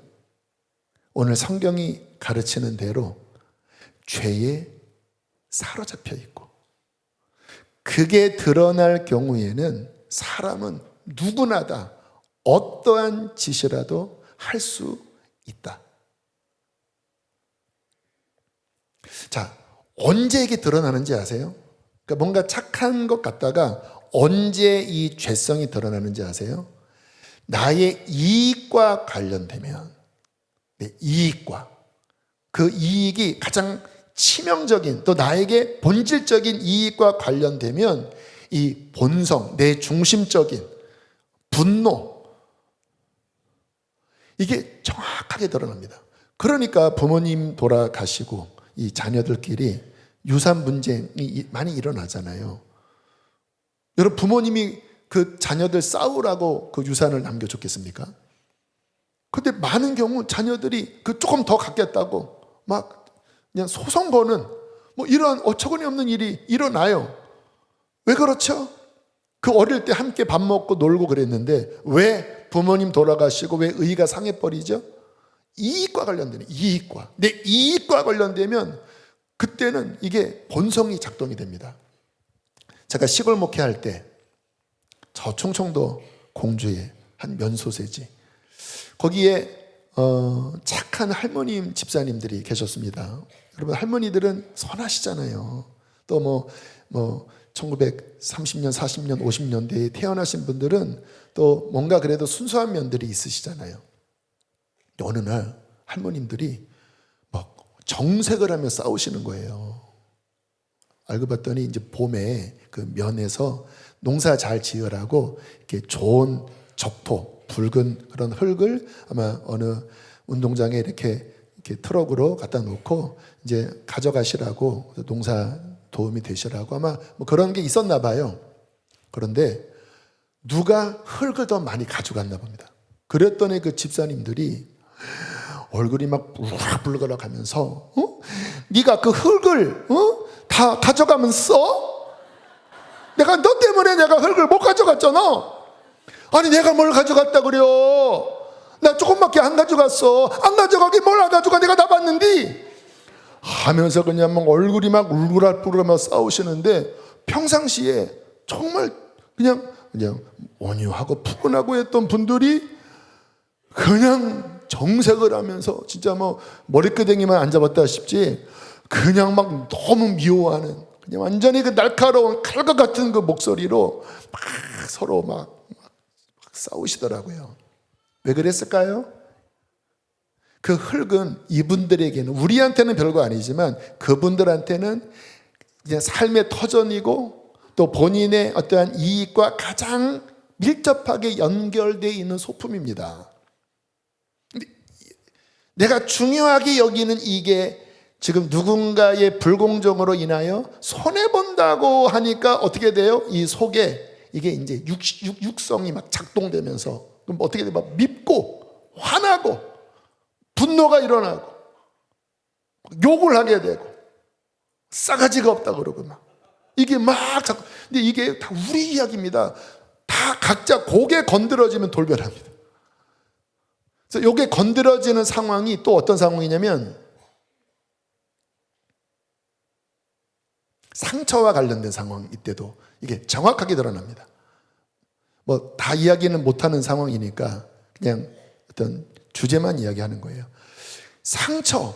오늘 성경이 가르치는 대로 죄에 사로잡혀 있고, 그게 드러날 경우에는 사람은 누구나 다 어떠한 짓이라도 할 수 있다. 자, 언제 이게 드러나는지 아세요? 그러니까 뭔가 착한 것 같다가 언제 이 죄성이 드러나는지 아세요? 나의 이익과 관련되면, 내 이익과, 그 이익이 가장 치명적인, 또 나에게 본질적인 이익과 관련되면 이 본성, 내 중심적인 분노, 이게 정확하게 드러납니다. 그러니까 부모님 돌아가시고 이 자녀들끼리 유산 분쟁이 많이 일어나잖아요. 여러분, 부모님이 그 자녀들 싸우라고 그 유산을 남겨줬겠습니까? 근데 많은 경우 자녀들이 그 조금 더 갖겠다고 막 그냥 소송 거는 뭐 이런 어처구니 없는 일이 일어나요. 왜 그렇죠? 그 어릴 때 함께 밥 먹고 놀고 그랬는데 왜 부모님 돌아가시고 왜 의가 상해버리죠? 이익과 관련되는, 이익과, 내 이익과 관련되면 그때는 이게 본성이 작동이 됩니다. 제가 시골 목회할 때 저 충청도 공주의 한 면소세지, 거기에 착한 할머님 집사님들이 계셨습니다. 여러분, 할머니들은 선하시잖아요. 또 뭐 1930년, 40년, 50년대에 태어나신 분들은 또 뭔가 그래도 순수한 면들이 있으시잖아요. 어느 날 할머님들이 막 정색을 하며 싸우시는 거예요. 알고 봤더니 이제 봄에 그 면에서 농사 잘 지으라고 이렇게 좋은 적포, 붉은 그런 흙을 아마 어느 운동장에 이렇게 트럭으로 갖다 놓고 이제 가져가시라고, 농사 도움이 되시라고 아마 뭐 그런 게 있었나 봐요. 그런데 누가 흙을 더 많이 가져갔나 봅니다. 그랬더니 그 집사님들이 얼굴이 막 울그락불그락 하면서 네가 그 흙을 다 가져가면서 내가 너 때문에 내가 흙을 못 가져갔잖아. 아니 내가 뭘 가져갔다 그래요. 나 조금밖에 안 가져갔어. 안 가져가게 뭘 안 가져가, 내가 다 봤는데 하면서 그냥 막 얼굴이 막 울그락불그락 싸우시는데, 평상시에 정말 그냥 온유하고 푸근하고 했던 분들이 그냥 정색을 하면서 진짜 뭐 머리끄댕이만 안 잡았다 싶지 그냥 막 너무 미워하는, 그냥 완전히 그 날카로운 칼과 같은 그 목소리로 막 서로 막 싸우시더라고요. 왜 그랬을까요? 그 흙은 이분들에게는, 우리한테는 별거 아니지만 그분들한테는 그냥 삶의 터전이고 또 본인의 어떠한 이익과 가장 밀접하게 연결되어 있는 소품입니다. 근데 내가 중요하게 여기는 이게 지금 누군가의 불공정으로 인하여 손해본다고 하니까 어떻게 돼요? 이 속에 이게 이제 육성이 막 작동되면서 그럼 어떻게 돼? 막 밉고 화나고 분노가 일어나고 욕을 하게 되고 싸가지가 없다 그러고 막 이게 막 자꾸, 근데 이게 다 우리 이야기입니다. 다 각자 고개 건드려지면 돌변합니다. 그래서 이게 건드려지는 상황이 또 어떤 상황이냐면 상처와 관련된 상황, 이때도 이게 정확하게 드러납니다. 뭐 다 이야기는 못하는 상황이니까 그냥 어떤 주제만 이야기하는 거예요. 상처,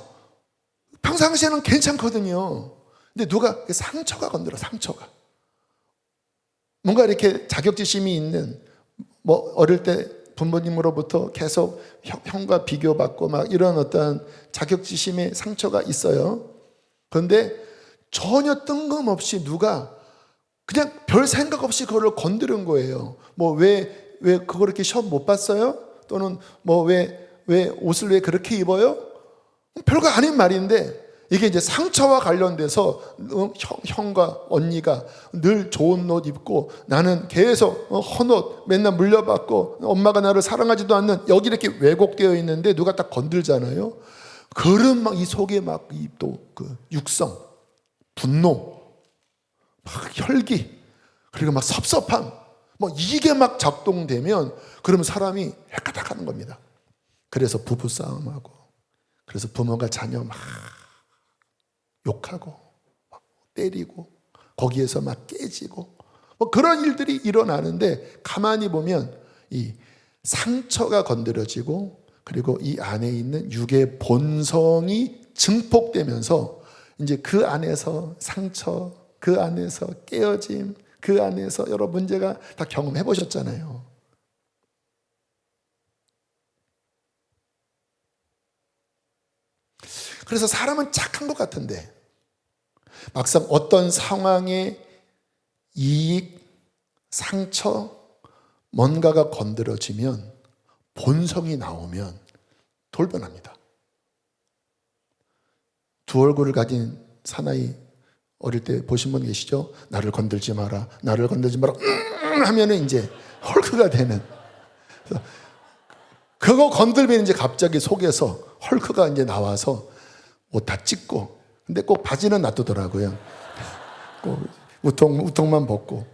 평상시에는 괜찮거든요. 근데 누가 상처가 건드려, 상처가. 뭔가 이렇게 자격지심이 있는, 뭐 어릴 때 부모님으로부터 계속 형과 비교받고 막 이런 어떤 자격지심의 상처가 있어요. 그런데 전혀 뜬금없이 누가 그냥 별 생각 없이 그거를 건드린 거예요. 뭐 왜 그거 이렇게 시험 못 봤어요? 또는 뭐 왜 옷을 왜 그렇게 입어요? 별거 아닌 말인데 이게 이제 상처와 관련돼서 형과 언니가 늘 좋은 옷 입고 나는 계속 헌옷 맨날 물려받고 엄마가 나를 사랑하지도 않는, 여기 이렇게 왜곡되어 있는데 누가 딱 건들잖아요. 그런 막 이 속에 막 이 또 그 육성, 분노, 막 혈기, 그리고 막 섭섭함, 뭐 이게 막 작동되면 그러면 사람이 헷가닥하는 겁니다. 그래서 부부 싸움하고, 그래서 부모가 자녀 막 욕하고 막 때리고 거기에서 막 깨지고 뭐 그런 일들이 일어나는데, 가만히 보면 이 상처가 건드려지고 그리고 이 안에 있는 육의 본성이 증폭되면서 이제 그 안에서 상처, 그 안에서 깨어짐, 그 안에서 여러 문제가 다 경험해 보셨잖아요. 그래서 사람은 착한 것 같은데 막상 어떤 상황에 이익, 상처, 뭔가가 건드려지면, 본성이 나오면 돌변합니다. 두 얼굴을 가진 사나이 어릴 때 보신 분 계시죠? 나를 건들지 마라, 나를 건들지 마라 하면은 이제 헐크가 되는. 그거 건들면 이제 갑자기 속에서 헐크가 이제 나와서 옷 다 찢고, 근데 꼭 바지는 놔두더라고요. 꼭 우통만 벗고.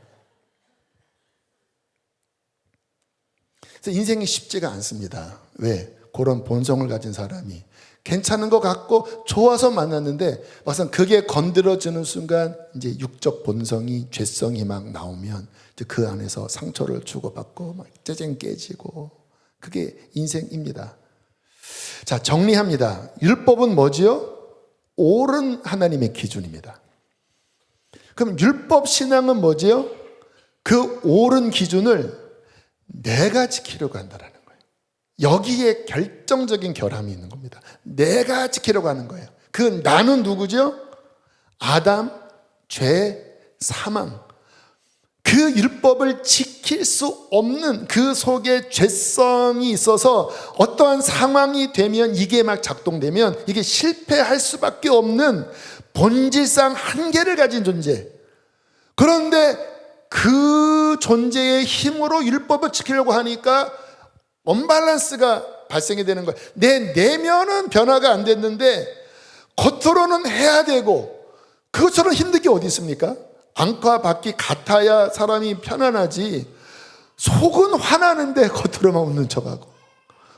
그래서 인생이 쉽지가 않습니다. 왜? 그런 본성을 가진 사람이 괜찮은 것 같고 좋아서 만났는데 막상 그게 건드려지는 순간 이제 육적 본성이, 죄성이 막 나오면 이제 그 안에서 상처를 주고받고 막 짜증 깨지고, 그게 인생입니다. 자, 정리합니다. 율법은 뭐지요? 옳은 하나님의 기준입니다. 그럼 율법 신앙은 뭐지요? 그 옳은 기준을 내가 지키려고 한다라는 거예요. 여기에 결정적인 결함이 있는 겁니다. 내가 지키려고 하는 거예요. 그 나는 누구죠? 아담, 죄, 사망. 그 율법을 지킬 수 없는 그 속에 죄성이 있어서 어떠한 상황이 되면, 이게 막 작동되면 이게 실패할 수밖에 없는 본질상 한계를 가진 존재. 그런데 그 존재의 힘으로 율법을 지키려고 하니까 언밸런스가 발생이 되는 거예요. 내 내면은 변화가 안 됐는데 겉으로는 해야 되고, 그것처럼 힘든 게 어디 있습니까? 안과 밖이 같아야 사람이 편안하지, 속은 화나는데 겉으로만 웃는 척하고,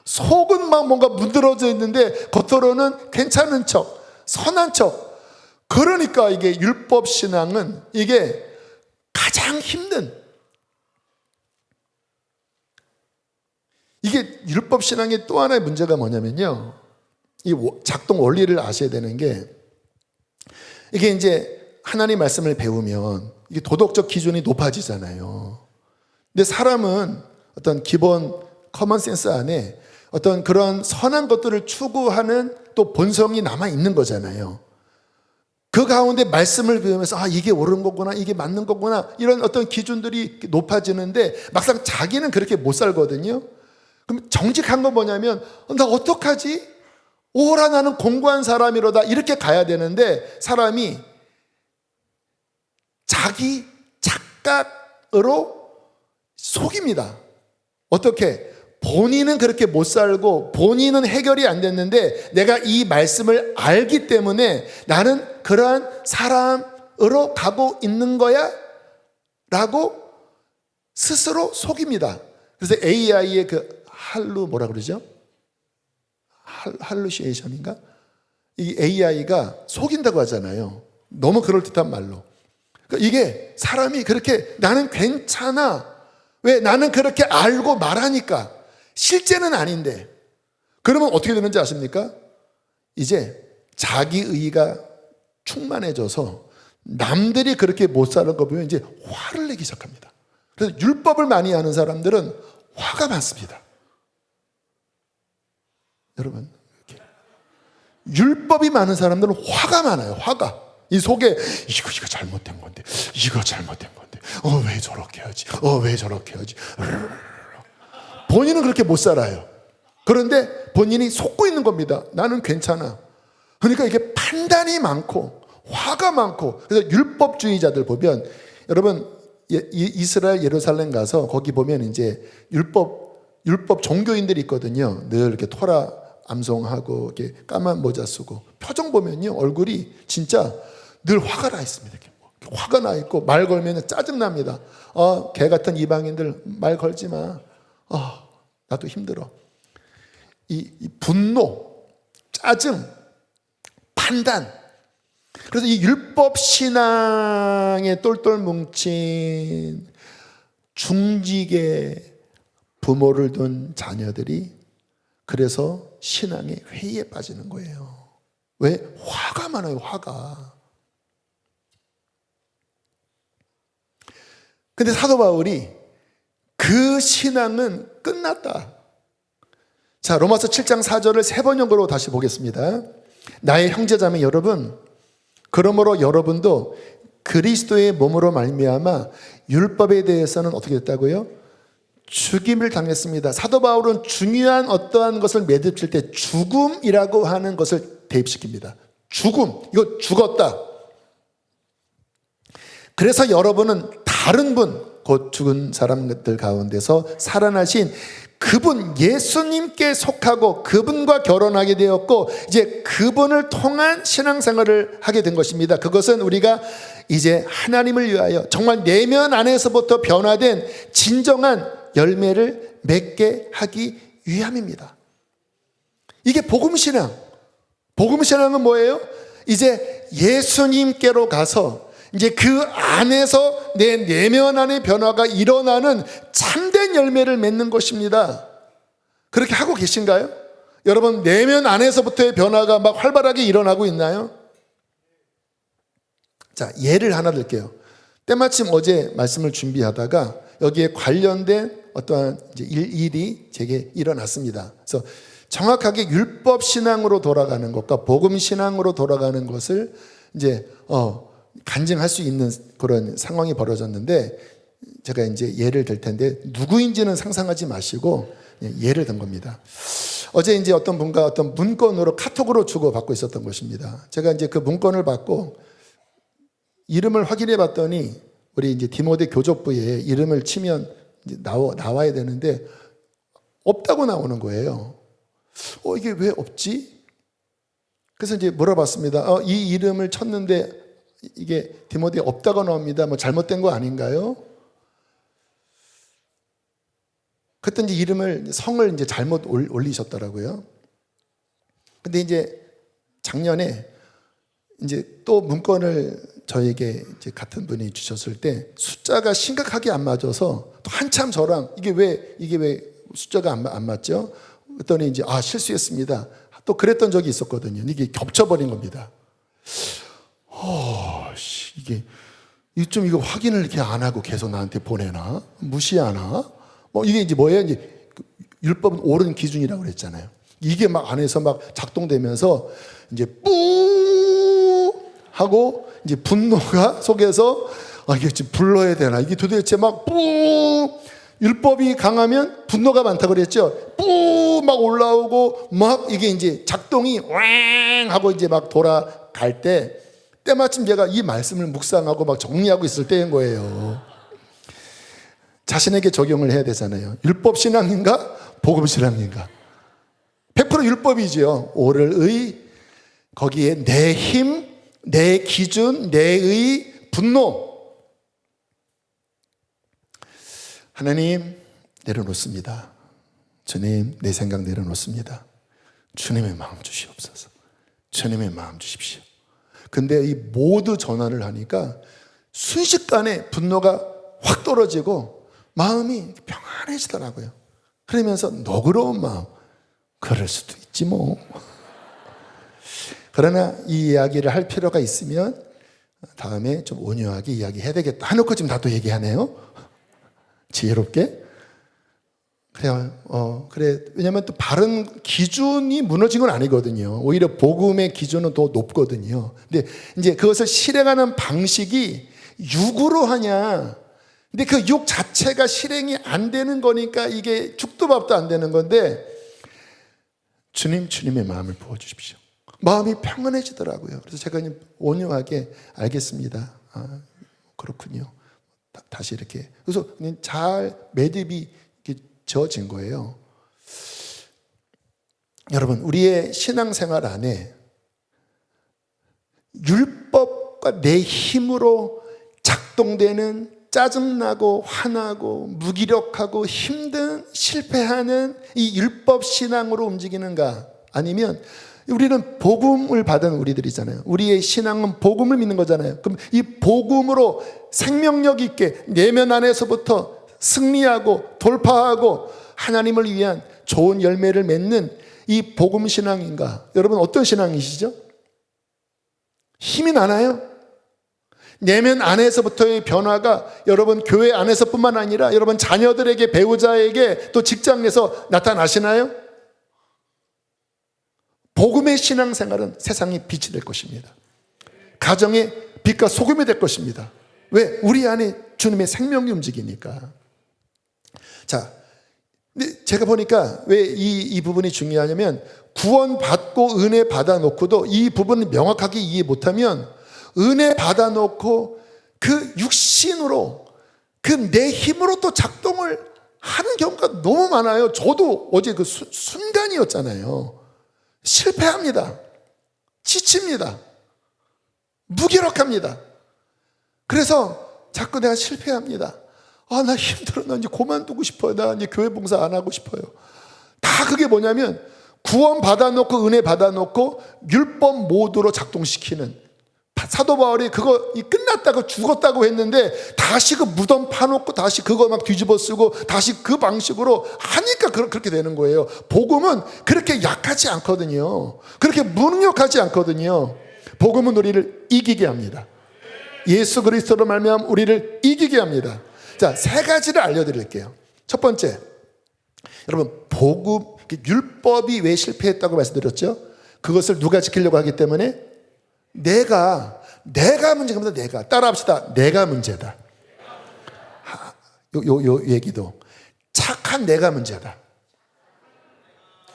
속은 막 뭔가 문드러져 있는데 겉으로는 괜찮은 척, 선한 척. 그러니까 이게 율법 신앙은 이게 가장 힘든, 이게 율법 신앙의 또 하나의 문제가 뭐냐면요, 이 작동 원리를 아셔야 되는 게, 이게 이제 하나님 말씀을 배우면 이게 도덕적 기준이 높아지잖아요. 근데 사람은 어떤 기본 커먼 센스 안에 어떤 그런 선한 것들을 추구하는 또 본성이 남아 있는 거잖아요. 그 가운데 말씀을 배우면서 이게 옳은 거구나, 이게 맞는 거구나, 이런 어떤 기준들이 높아지는데 막상 자기는 그렇게 못 살거든요. 그럼 정직한 건 뭐냐면, 나 어떡하지? 오라, 나는 공고한 사람이로다, 이렇게 가야 되는데 사람이 자기 착각으로 속입니다. 어떻게? 본인은 그렇게 못 살고 본인은 해결이 안 됐는데 내가 이 말씀을 알기 때문에 나는 그러한 사람으로 가고 있는 거야 라고 스스로 속입니다. 그래서 AI의 그 뭐라 그러죠? 할루시에이션인가? 이 AI가 속인다고 하잖아요. 너무 그럴듯한 말로. 그러니까 이게 사람이 그렇게 나는 괜찮아, 왜? 나는 그렇게 알고 말하니까. 실제는 아닌데. 그러면 어떻게 되는지 아십니까? 이제 자기의가 충만해져서 남들이 그렇게 못 사는 거 보면 이제 화를 내기 시작합니다. 그래서 율법을 많이 하는 사람들은 화가 많습니다. 여러분, 이렇게. 율법이 많은 사람들은 화가 많아요. 화가. 이 속에 이거 잘못된 건데, 이거 잘못된 건데, 왜 저렇게 하지? 왜 저렇게 하지? 본인은 그렇게 못 살아요. 그런데 본인이 속고 있는 겁니다. 나는 괜찮아. 그러니까 이게 판단이 많고 화가 많고, 그래서 율법주의자들 보면, 여러분 이스라엘 예루살렘 가서 거기 보면 이제 율법 종교인들이 있거든요. 늘 이렇게 토라 암송하고 이렇게 까만 모자 쓰고, 표정 보면요 얼굴이 진짜 늘 화가 나 있습니다. 이렇게 화가 나 있고, 말 걸면 짜증 납니다. 개 같은 이방인들 말 걸지 마. 나도 힘들어. 이 분노, 짜증, 판단. 그래서 이 율법 신앙에 똘똘 뭉친 중직의 부모를 둔 자녀들이 그래서 신앙의 회의에 빠지는 거예요. 왜? 화가 많아요, 화가. 근데 사도 바울이 그 신앙은 끝났다. 자, 로마서 7장 4절을 세 번역으로 다시 보겠습니다. 나의 형제자매 여러분, 그러므로 여러분도 그리스도의 몸으로 말미암아 율법에 대해서는 어떻게 됐다고요? 죽임을 당했습니다. 사도 바울은 중요한 어떠한 것을 매듭질 때 죽음이라고 하는 것을 대입시킵니다. 죽음, 이거 죽었다. 그래서 여러분은 다른 분, 곧 죽은 사람들 가운데서 살아나신 그분 예수님께 속하고 그분과 결혼하게 되었고, 이제 그분을 통한 신앙생활을 하게 된 것입니다. 그것은 우리가 이제 하나님을 위하여 정말 내면 안에서부터 변화된 진정한 열매를 맺게 하기 위함입니다. 이게 복음신앙. 복음신앙은 뭐예요? 이제 예수님께로 가서 이제 그 안에서 내 내면 안의 변화가 일어나는 참된 열매를 맺는 것입니다. 그렇게 하고 계신가요? 여러분 내면 안에서부터의 변화가 막 활발하게 일어나고 있나요? 자, 예를 하나 들게요. 때마침 어제 말씀을 준비하다가 여기에 관련된 어떠한 이제 일이 제게 일어났습니다. 그래서 정확하게 율법 신앙으로 돌아가는 것과 복음 신앙으로 돌아가는 것을 이제 간증할 수 있는 그런 상황이 벌어졌는데, 제가 이제 예를 들 텐데 누구인지는 상상하지 마시고 예를 든 겁니다. 어제 이제 어떤 분과 어떤 문건으로 카톡으로 주고받고 있었던 것입니다. 제가 이제 그 문건을 받고 이름을 확인해 봤더니 우리 이제 디모데 교족부에 이름을 치면 이제 나와야 되는데 없다고 나오는 거예요. 이게 왜 없지? 그래서 이제 물어봤습니다. 이 이름을 쳤는데 이게 디모데 없다고 나옵니다. 뭐 잘못된 거 아닌가요? 그때 이제 성을 이제 잘못 올리셨더라고요. 근데 이제 작년에 이제 또 문건을 저에게 이제 같은 분이 주셨을 때 숫자가 심각하게 안 맞아서 또 한참 저랑 이게 왜 숫자가 안 맞죠? 그랬더니 이제 실수했습니다. 또 그랬던 적이 있었거든요. 이게 겹쳐버린 겁니다. 이거 확인을 이렇게 안 하고 계속 나한테 보내나? 무시하나? 이게 이제 뭐예요? 이제 율법은 옳은 기준이라고 그랬잖아요. 이게 막 안에서 막 작동되면서 이제 뿌 하고 이제 분노가 속에서 이게 지금 불러야 되나? 이게 도대체 막 뿌 율법이 강하면 분노가 많다 그랬죠? 뿌 막 올라오고 막 이게 이제 작동이 왕 하고 이제 막 돌아갈 때 때마침 제가 이 말씀을 묵상하고 막 정리하고 있을 때인 거예요. 자신에게 적용을 해야 되잖아요. 율법 신앙인가? 복음 신앙인가? 100% 율법이죠. 오를의 거기에 내 힘, 내 기준, 내의 분노. 하나님 내려놓습니다. 주님 내 생각 내려놓습니다. 주님의 마음 주시옵소서. 주님의 마음 주십시오. 근데 이 모두 전환을 하니까 순식간에 분노가 확 떨어지고 마음이 평안해지더라고요. 그러면서 너그러운 마음, 그럴 수도 있지 뭐. 그러나 이 이야기를 할 필요가 있으면 다음에 좀 온유하게 이야기해야 되겠다 해놓고 지금 나도 얘기하네요. 지혜롭게. 그래요. 그래. 왜냐하면 또 바른 기준이 무너진 건 아니거든요. 오히려 복음의 기준은 더 높거든요. 근데 이제 그것을 실행하는 방식이 육으로 하냐. 근데 그 육 자체가 실행이 안 되는 거니까 이게 죽도 밥도 안 되는 건데, 주님의 마음을 부어주십시오. 마음이 평안해지더라고요. 그래서 제가 온유하게 알겠습니다. 그렇군요. 다시 이렇게. 그래서 그냥 잘 매듭이 이렇게 지어진 거예요. 여러분, 우리의 신앙생활 안에 율법과 내 힘으로 작동되는 짜증나고 화나고 무기력하고 힘든 실패하는 이 율법 신앙으로 움직이는가? 아니면 우리는 복음을 받은 우리들이잖아요. 우리의 신앙은 복음을 믿는 거잖아요. 그럼 이 복음으로 생명력 있게 내면 안에서부터 승리하고 돌파하고 하나님을 위한 좋은 열매를 맺는 이 복음 신앙인가? 여러분 어떤 신앙이시죠? 힘이 나나요? 내면 안에서부터의 변화가 여러분 교회 안에서뿐만 아니라 여러분 자녀들에게, 배우자에게, 또 직장에서 나타나시나요? 복음의 신앙생활은 세상의 빛이 될 것입니다. 가정의 빛과 소금이 될 것입니다. 왜? 우리 안에 주님의 생명이 움직이니까. 자, 근데 제가 보니까 왜 이 부분이 중요하냐면 구원받고 은혜 받아놓고도 이 부분을 명확하게 이해 못하면 은혜 받아놓고 그 육신으로 그 내 힘으로 또 작동을 하는 경우가 너무 많아요. 저도 어제 그 순간이었잖아요. 실패합니다. 지칩니다. 무기력합니다. 그래서 자꾸 내가 실패합니다. 나 힘들어. 나 이제 그만두고 싶어요. 나 이제 교회 봉사 안 하고 싶어요. 다 그게 뭐냐면 구원 받아놓고 은혜 받아놓고 율법 모드로 작동시키는, 사도 바울이 그거 끝났다고 죽었다고 했는데 다시 그 무덤 파놓고 다시 그거 막 뒤집어 쓰고 다시 그 방식으로 하니까 그렇게 되는 거예요. 복음은 그렇게 약하지 않거든요. 그렇게 무능력하지 않거든요. 복음은 우리를 이기게 합니다. 예수 그리스도로 말미암아 우리를 이기게 합니다. 자, 세 가지를 알려드릴게요. 첫 번째, 여러분 복음, 율법이 왜 실패했다고 말씀드렸죠? 그것을 누가 지키려고 하기 때문에 내가 문제가 겁니다. 내가 따라합시다. 내가 문제다. 요 얘기도 착한 내가 문제다.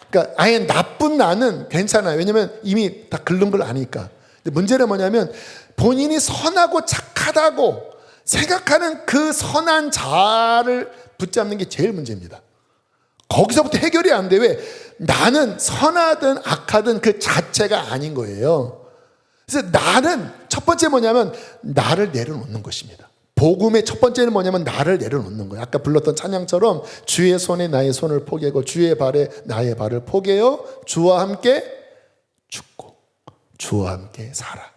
그러니까 아예 나쁜 나는 괜찮아요. 왜냐면 이미 다 긁는 걸 아니까. 근데 문제는 뭐냐면 본인이 선하고 착하다고 생각하는 그 선한 자를 붙잡는 게 제일 문제입니다. 거기서부터 해결이 안 돼. 왜? 나는 선하든 악하든 그 자체가 아닌 거예요. 그래서 나는 첫 번째 뭐냐면 나를 내려놓는 것입니다. 복음의 첫 번째는 뭐냐면 나를 내려놓는 거예요. 아까 불렀던 찬양처럼 주의 손에 나의 손을 포개고 주의 발에 나의 발을 포개어 주와 함께 죽고 주와 함께 살아.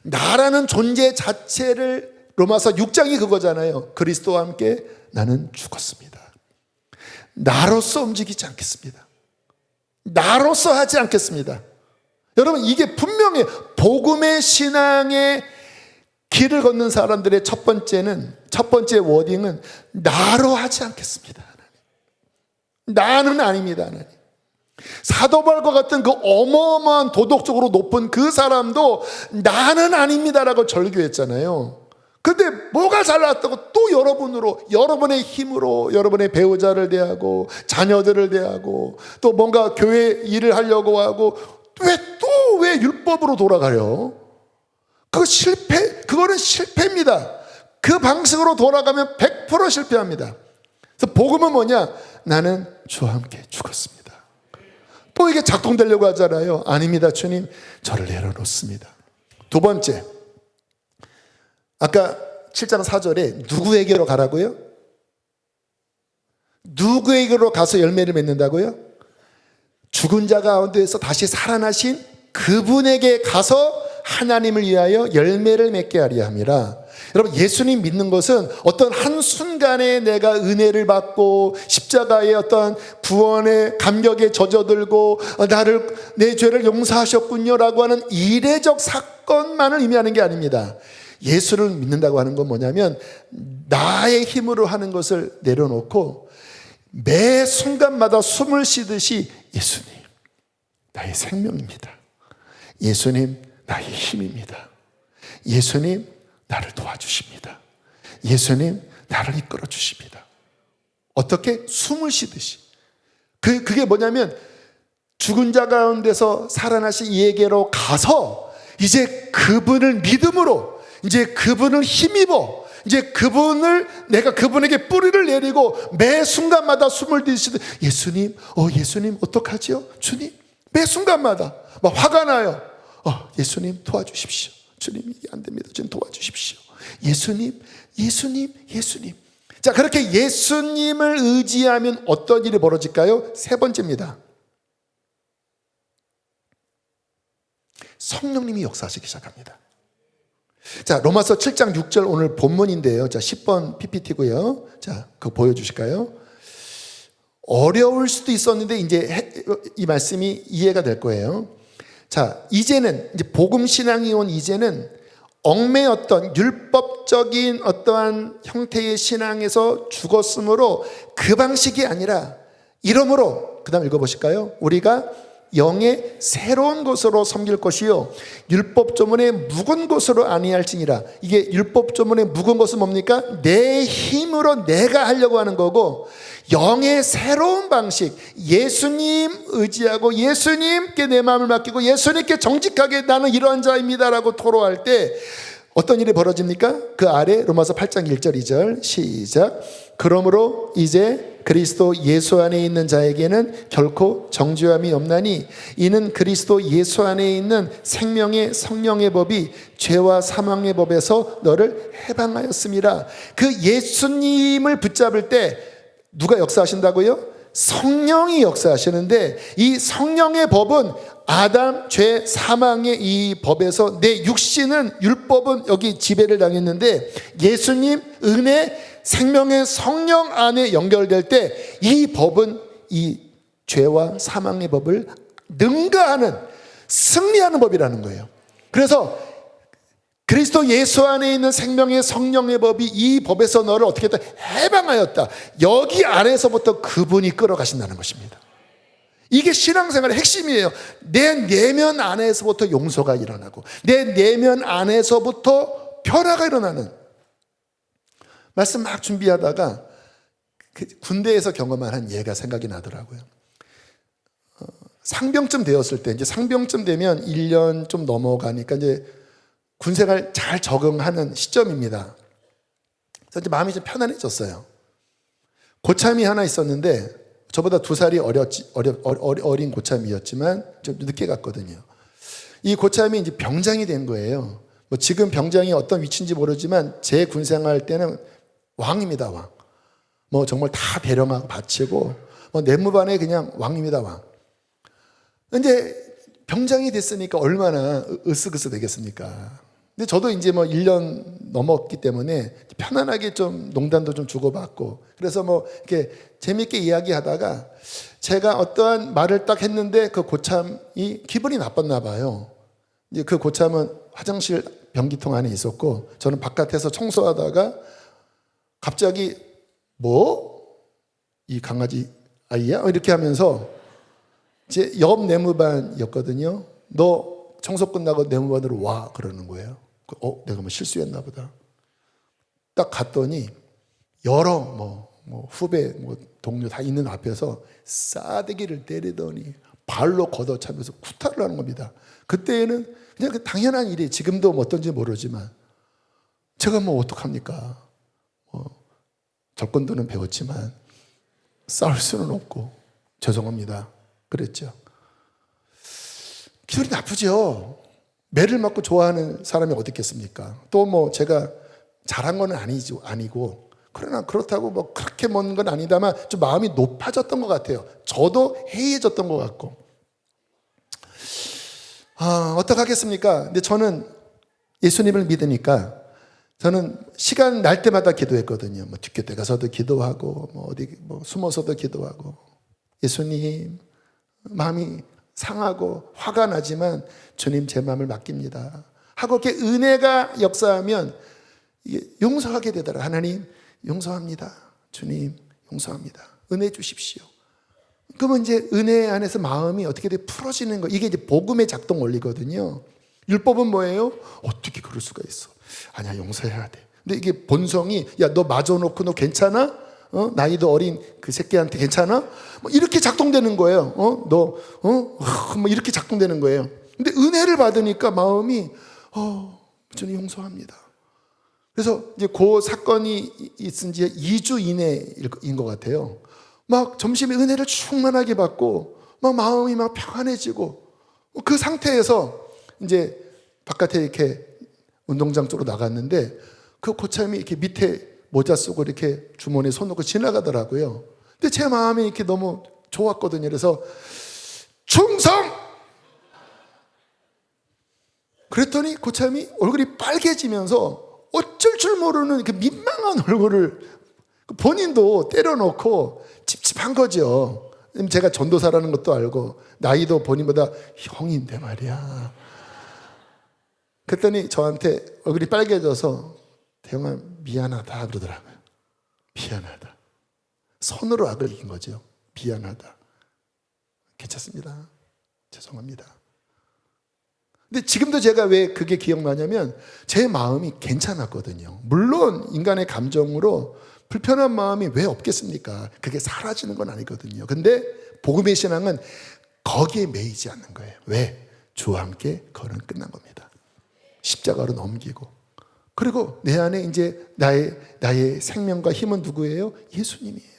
나라는 존재 자체를, 로마서 6장이 그거잖아요. 그리스도와 함께 나는 죽었습니다. 나로서 움직이지 않겠습니다. 나로서 하지 않겠습니다. 여러분 이게 분명히 복음의 신앙의 길을 걷는 사람들의 첫 번째 워딩은 나로 하지 않겠습니다. 나는 아닙니다. 하나님. 사도 바울과 같은 그 어마어마한 도덕적으로 높은 그 사람도 나는 아닙니다라고 절규했잖아요. 근데 뭐가 잘났다고 또 여러분의 힘으로 여러분의 배우자를 대하고 자녀들을 대하고 또 뭔가 교회 일을 하려고 하고 왜 율법으로 돌아가요? 그거는 실패입니다. 그 방식으로 돌아가면 100% 실패합니다. 그래서 복음은 뭐냐? 나는 주와 함께 죽었습니다. 또 이게 작동되려고 하잖아요. 아닙니다, 주님. 저를 내려놓습니다. 두 번째, 아까 7장 4절에 누구에게로 가라고요? 누구에게로 가서 열매를 맺는다고요? 죽은 자 가운데에서 다시 살아나신 그분에게 가서 하나님을 위하여 열매를 맺게 하려 함이라. 여러분 예수님 믿는 것은 어떤 한순간에 내가 은혜를 받고 십자가의 어떤 구원의 감격에 젖어들고 내 죄를 용서하셨군요 라고 하는 이례적 사건만을 의미하는 게 아닙니다. 예수를 믿는다고 하는 건 뭐냐면 나의 힘으로 하는 것을 내려놓고 매 순간마다 숨을 쉬듯이 예수님 나의 생명입니다. 예수님 나의 힘입니다. 예수님 나를 도와주십니다. 예수님 나를 이끌어 주십니다. 어떻게? 숨을 쉬듯이. 그게 뭐냐면 죽은 자 가운데서 살아나신 이에게로 가서 이제 그분을 믿음으로, 이제 그분을 힘입어, 이제 내가 그분에게 뿌리를 내리고 매 순간마다 숨을 들이시듯 예수님, 예수님 어떡하지요? 주님, 매 순간마다 막 화가 나요. 예수님 도와주십시오. 주님 이게 안 됩니다. 좀 도와주십시오. 예수님, 예수님, 예수님. 자, 그렇게 예수님을 의지하면 어떤 일이 벌어질까요? 세 번째입니다. 성령님이 역사하시기 시작합니다. 자, 로마서 7장 6절 오늘 본문인데요. 자, 10번 PPT고요. 자, 그거 보여주실까요? 어려울 수도 있었는데 이제 이 말씀이 이해가 될 거예요. 자, 이제는 이제 복음 신앙이 온 이제는 얽매였던 율법적인 어떠한 형태의 신앙에서 죽었으므로 그 방식이 아니라 이러므로, 그 다음 읽어보실까요? 우리가 영의 새로운 것으로 섬길 것이요 율법 조문의 묵은 것으로 아니할지니라. 이게 율법 조문의 묵은 것은 뭡니까? 내 힘으로 내가 하려고 하는 거고, 영의 새로운 방식, 예수님 의지하고 예수님께 내 마음을 맡기고 예수님께 정직하게 나는 이러한 자입니다라고 토로할 때 어떤 일이 벌어집니까? 그 아래 로마서 8장 1절 2절 시작. 그러므로 이제 그리스도 예수 안에 있는 자에게는 결코 정죄함이 없나니 이는 그리스도 예수 안에 있는 생명의 성령의 법이 죄와 사망의 법에서 너를 해방하였음이라. 그 예수님을 붙잡을 때 누가 역사하신다고요? 성령이 역사하시는데, 이 성령의 법은 아담, 죄, 사망의 이 법에서 내 육신은, 율법은 여기 지배를 당했는데 예수님, 은혜, 생명의 성령 안에 연결될 때 이 법은 이 죄와 사망의 법을 능가하는, 승리하는 법이라는 거예요. 그래서 그리스도 예수 안에 있는 생명의 성령의 법이 이 법에서 너를 어떻게 했다? 해방하였다. 여기 안에서부터 그분이 끌어가신다는 것입니다. 이게 신앙생활의 핵심이에요. 내 내면 안에서부터 용서가 일어나고 내 내면 안에서부터 변화가 일어나는. 말씀 막 준비하다가 군대에서 경험한 한 예가 생각이 나더라고요. 상병쯤 되었을 때, 이제 상병쯤 되면 1년 좀 넘어가니까 이제 군생활 잘 적응하는 시점입니다. 그래서 이제 마음이 좀 편안해졌어요. 고참이 하나 있었는데 저보다 2살이 어린 고참이었지만 좀 늦게 갔거든요. 이 고참이 이제 병장이 된 거예요. 뭐 지금 병장이 어떤 위치인지 모르지만 제 군생활 때는 왕입니다, 왕. 뭐 정말 다 배령하고 바치고 뭐 내무반에 그냥 왕입니다, 왕. 근데 병장이 됐으니까 얼마나 으쓱으쓱 되겠습니까? 근데 저도 이제 뭐 1년 넘었기 때문에 편안하게 좀 농담도 좀 주고받고, 그래서 뭐 이렇게 재밌게 이야기하다가 제가 어떠한 말을 딱 했는데 그 고참이 기분이 나빴나 봐요. 이제 그 고참은 화장실 변기통 안에 있었고 저는 바깥에서 청소하다가 갑자기 이 강아지 아이야? 이렇게 하면서 제 옆 내무반이었거든요. 너 청소 끝나고 내무반으로 와, 그러는 거예요. 내가 뭐 실수했나 보다. 딱 갔더니 여러 후배 동료 다 있는 앞에서 싸대기를 때리더니 발로 걷어차면서 구타를 하는 겁니다. 그때는 그냥 그 당연한 일이, 지금도 어떤지 모르지만 제가 어떡합니까? 절권도는 배웠지만 싸울 수는 없고 죄송합니다 그랬죠. 기분이 나쁘죠. 매를 맞고 좋아하는 사람이 어디 있겠습니까? 또 제가 잘한 건 아니고, 그러나 그렇다고 그렇게 먼 건 아니다만 좀 마음이 높아졌던 것 같아요. 저도 해이해졌던 것 같고. 어떡하겠습니까? 근데 저는 예수님을 믿으니까 저는 시간 날 때마다 기도했거든요. 뒷곁에 가서도 기도하고, 어디 숨어서도 기도하고. 예수님, 마음이 상하고 화가 나지만 주님 제 마음을 맡깁니다 하고 이렇게 은혜가 역사하면 이게 용서하게 되더라. 하나님 용서합니다. 주님 용서합니다. 은혜 주십시오. 그러면 이제 은혜 안에서 마음이 어떻게 풀어지는 거. 이게 이제 복음의 작동 원리거든요. 율법은 뭐예요? 어떻게 그럴 수가 있어? 아니야, 용서해야 돼. 근데 이게 본성이, 야, 너 맞아놓고 너 괜찮아? 나이도 어린 그 새끼한테 괜찮아? 뭐 이렇게 작동되는 거예요. 뭐 이렇게 작동되는 거예요. 근데 은혜를 받으니까 마음이 저는 용서합니다. 그래서 이제 그 사건이 있은 지 2주 이내인 것 같아요. 막 점심에 은혜를 충만하게 받고 막 마음이 막 평안해지고 그 상태에서 이제 바깥에 이렇게 운동장 쪽으로 나갔는데 그 고참이 이렇게 밑에 모자 쓰고 이렇게 주머니에 손 넣고 지나가더라고요. 근데 제 마음이 이렇게 너무 좋았거든요. 그래서 충성! 그랬더니 고참이 얼굴이 빨개지면서 어쩔 줄 모르는 그 민망한 얼굴을 본인도 때려놓고 찝찝한 거죠. 제가 전도사라는 것도 알고 나이도 본인보다 형인데 말이야. 그랬더니 저한테 얼굴이 빨개져서 대영아 미안하다 그러더라고요. 미안하다. 손으로 악을 이긴 거죠. 미안하다. 괜찮습니다. 죄송합니다. 근데 지금도 제가 왜 그게 기억나냐면 제 마음이 괜찮았거든요. 물론 인간의 감정으로 불편한 마음이 왜 없겠습니까? 그게 사라지는 건 아니거든요. 근데 복음의 신앙은 거기에 매이지 않는 거예요. 왜? 주와 함께 걸은 끝난 겁니다. 십자가로 넘기고 그리고 내 안에 이제 나의 생명과 힘은 누구예요? 예수님이에요.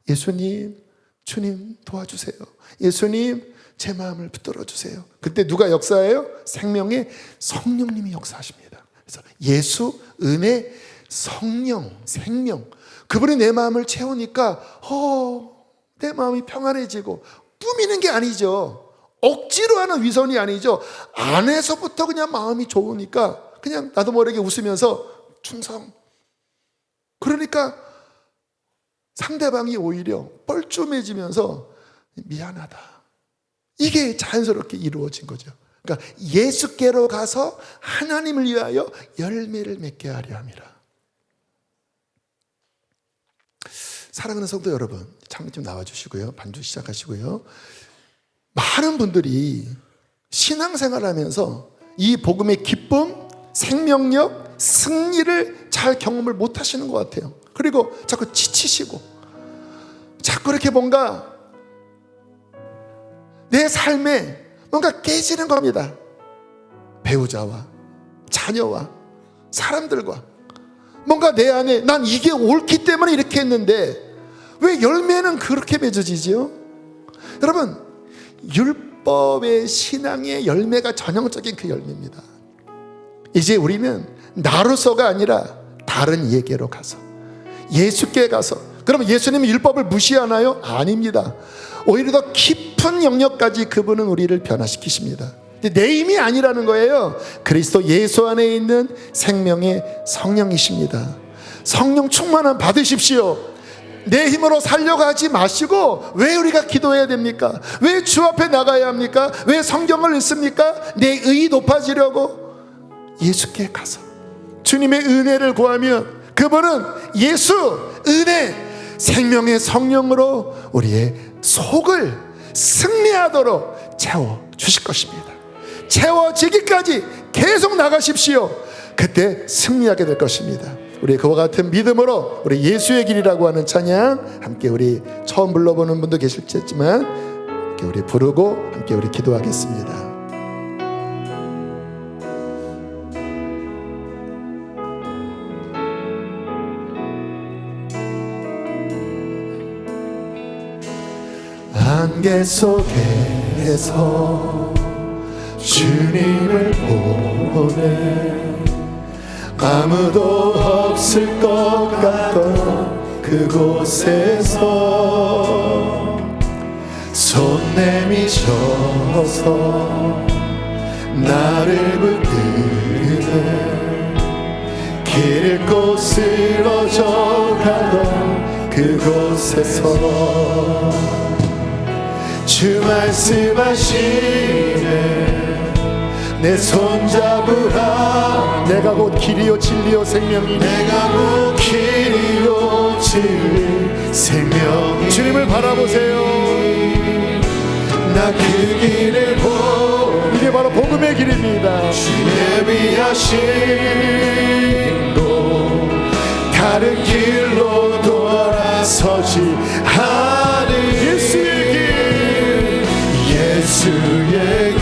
예수님, 주님 도와주세요. 예수님, 제 마음을 붙들어 주세요. 그때 누가 역사해요? 생명의 성령님이 역사하십니다. 그래서 예수, 은혜, 성령, 생명 그분이 내 마음을 채우니까 내 마음이 평안해지고 꾸미는 게 아니죠. 억지로 하는 위선이 아니죠. 안에서부터 그냥 마음이 좋으니까 그냥 나도 모르게 웃으면서 충성. 그러니까 상대방이 오히려 뻘쭘해지면서 미안하다. 이게 자연스럽게 이루어진 거죠. 그러니까 예수께로 가서 하나님을 위하여 열매를 맺게 하려 함이라. 사랑하는 성도 여러분, 창문 좀 나와주시고요. 반주 시작하시고요. 많은 분들이 신앙생활하면서 이 복음의 기쁨, 생명력, 승리를 잘 경험을 못 하시는 것 같아요. 그리고 자꾸 지치시고 자꾸 이렇게 뭔가 내 삶에 뭔가 깨지는 겁니다. 배우자와 자녀와 사람들과 뭔가 내 안에 난 이게 옳기 때문에 이렇게 했는데 왜 열매는 그렇게 맺어지죠? 여러분, 율법의 신앙의 열매가 전형적인 그 열매입니다. 이제 우리는 나로서가 아니라 다른 이에게로 가서 예수께 가서, 그러면 예수님이 율법을 무시하나요? 아닙니다. 오히려 더 깊은 영역까지 그분은 우리를 변화시키십니다. 내 힘이 아니라는 거예요. 그리스도 예수 안에 있는 생명의 성령이십니다. 성령 충만함 받으십시오. 내 힘으로 살려고 하지 마시고 왜 우리가 기도해야 됩니까? 왜 주 앞에 나가야 합니까? 왜 성경을 읽습니까? 내 의 높아지려고 예수께 가서 주님의 은혜를 구하면 그분은 예수, 은혜, 생명의 성령으로 우리의 속을 승리하도록 채워주실 것입니다. 채워지기까지 계속 나가십시오. 그때 승리하게 될 것입니다. 우리 그와 같은 믿음으로 우리 예수의 길이라고 하는 찬양 함께 우리 처음 불러보는 분도 계실지만 함께 우리 부르고 함께 우리 기도하겠습니다. 안개 속에서 주님을 보내 아무도 없을 것 같던 그곳에서 손 내미셔서 나를 붙드네 길 잃고 쓰러져 가던 그곳에서 주 말씀하시네 내 손잡으라 내가 곧 길이요 진리요 생명이니 내가 곧 길이요 진리 생명이니 주님을 바라보세요. 나 그 길을 이게 바로 복음의 길입니다. 주 예비하신 곳 다른 길로 돌아 나서지 않은 예수의 길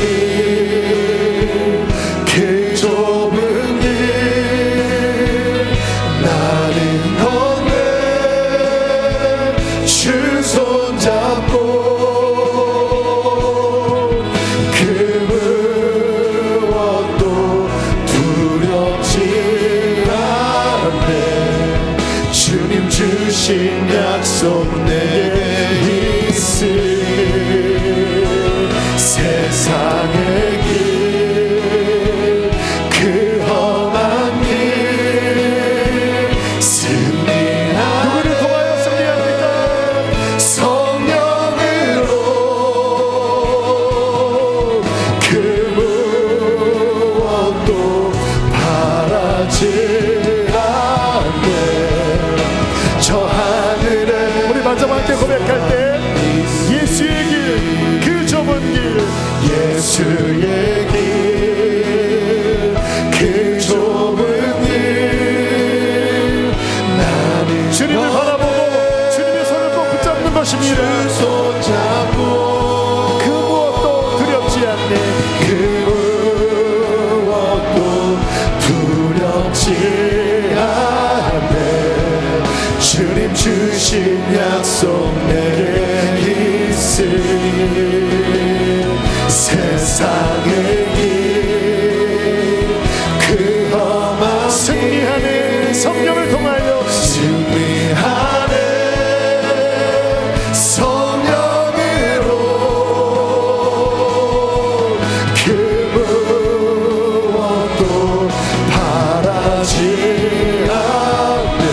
그 좁은 길 나는 걷네 주 손잡고 그 무엇도 두렵지 않네 주님 주신 약속 내게 있으니 세상의 길 그 험한 길 승리하네 누구를 통하여 승리합니까? 성령으로 그 무엇도 바라지 않네 저 하늘에 우리 마지막 함께 고백할 때 예수의 길 그 좁은 길 예수의 길 그 좁은 길 나는 주님을 바라보고 주님의 손을 꼭 붙잡는 것입니다 손잡고 그 무엇도 두렵지 않네 그 무엇도 두렵지 않네 주님 주신 약속 내게 있으니 세상의 길 그 험한 승리하네 성령을 통하여 승리하네 성령으로 그 무엇도 바라지 않네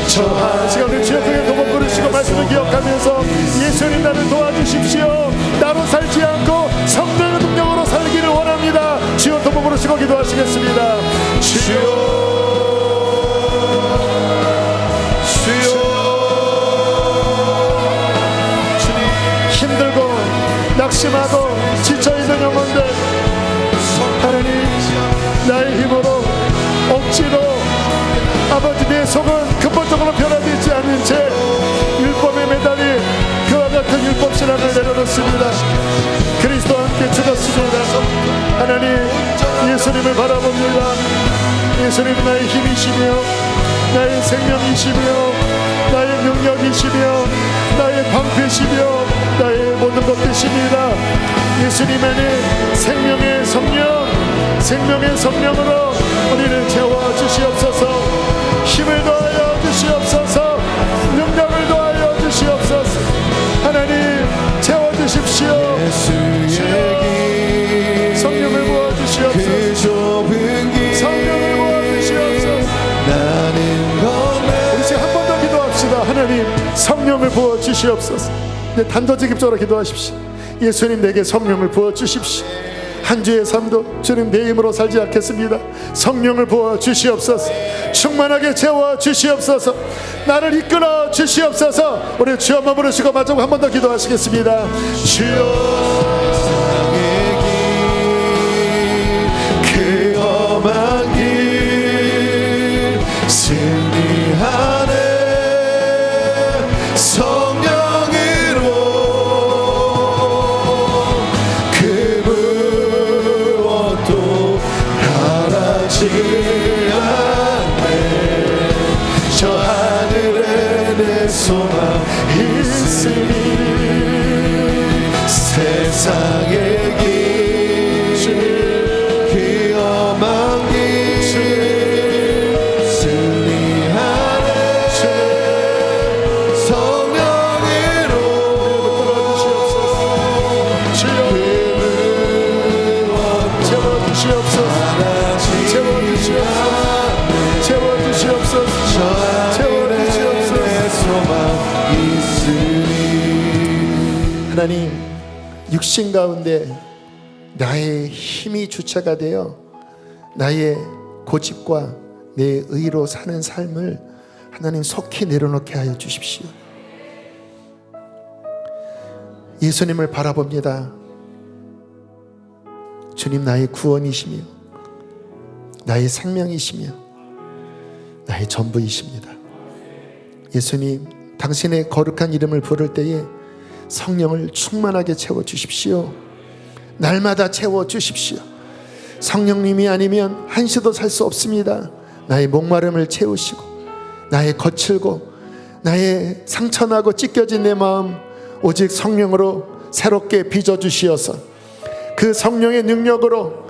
저 시간 우리 주여 크게 두 번 부르시고 말씀을 기억하면서 예수님 나를 도와주십시오 나로 살지 않고 성령의 능력으로 살기를 원합니다 주여 두 번 부르시고 기도하시겠습니다 주여 주님 힘들고 낙심하고 지쳐있는 영혼들 하나님 나의 힘으로 억지로 아버지 내 속은 근본적으로 변화되지 않은 채 율법에 매달린 그와 같은 율법 신앙을 내려놓습니다 그리스도와 함께 죽었습니다 하나님 예수님을 바라봅니다 예수님 나의 힘이시며 나의 생명이시며 나의 능력이시며 나의 방패시며 나의 모든 것 되십니다 예수님 안에 생명의 성령으로 우리를 채워주시옵소서 힘을 더하여 주시옵소서 능력을 더하여 주시옵소서 하나님 채워주십시오 성령을 부어주시옵소서 성령을 부어주시옵소서 우리 지금 한 번 더 기도합시다 하나님 성령을 부어주시옵소서 네, 단도직입적으로 기도하십시오 예수님 내게 성령을 부어주십시오 한 주의 삶도 주님 내 힘으로 살지 않겠습니다 성령을 부어주시옵소서 충만하게 채워주시옵소서 나를 이끌어 주시옵소서 우리 주여 한번 부르시고 마지막 한 번 더 기도하시겠습니다 주여 그 험한 길 승리하네 성령으로 그 무엇도 바라지 않네 저 하늘에 내 소망 있으니 세상의 길 그 험한 길 승리하네 성령으로 채워주시옵소서 하나님 육신 가운데 나의 힘이 주체가 되어 나의 고집과 내 의로 사는 삶을 하나님 속히 내려놓게 하여 주십시오. 예수님을 바라봅니다. 주님 나의 구원이시며 나의 생명이시며 나의 전부이십니다. 예수님, 당신의 거룩한 이름을 부를 때에 성령을 충만하게 채워주십시오. 날마다 채워주십시오. 성령님이 아니면 한시도 살 수 없습니다. 나의 목마름을 채우시고 나의 거칠고 나의 상처나고 찢겨진 내 마음 오직 성령으로 새롭게 빚어주시어서 그 성령의 능력으로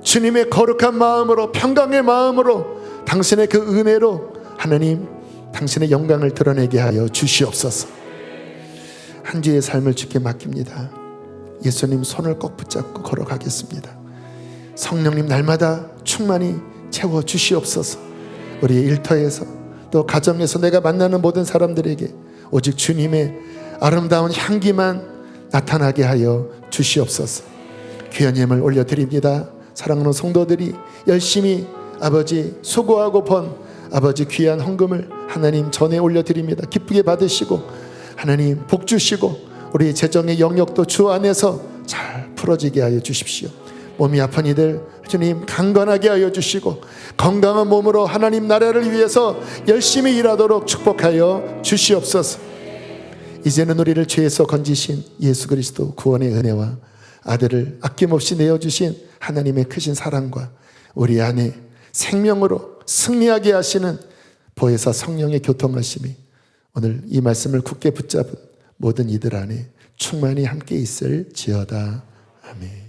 주님의 거룩한 마음으로 평강의 마음으로 당신의 그 은혜로 하나님 당신의 영광을 드러내게 하여 주시옵소서. 한 주의 삶을 주께 맡깁니다. 예수님 손을 꼭 붙잡고 걸어가겠습니다. 성령님 날마다 충만히 채워주시옵소서. 우리의 일터에서 또 가정에서 내가 만나는 모든 사람들에게 오직 주님의 아름다운 향기만 나타나게 하여 주시옵소서. 귀한 예물 올려드립니다. 사랑하는 성도들이 열심히 아버지 수고하고 번 아버지 귀한 헌금을 하나님 전에 올려드립니다. 기쁘게 받으시고 하나님 복 주시고 우리 재정의 영역도 주 안에서 잘 풀어지게 하여 주십시오. 몸이 아픈 이들 주님 강건하게 하여 주시고 건강한 몸으로 하나님 나라를 위해서 열심히 일하도록 축복하여 주시옵소서. 이제는 우리를 죄에서 건지신 예수 그리스도 구원의 은혜와 아들을 아낌없이 내어주신 하나님의 크신 사랑과 우리 안에 생명으로 승리하게 하시는 보혜사 성령의 교통하심이 오늘 이 말씀을 굳게 붙잡은 모든 이들 안에 충만히 함께 있을지어다. 아멘.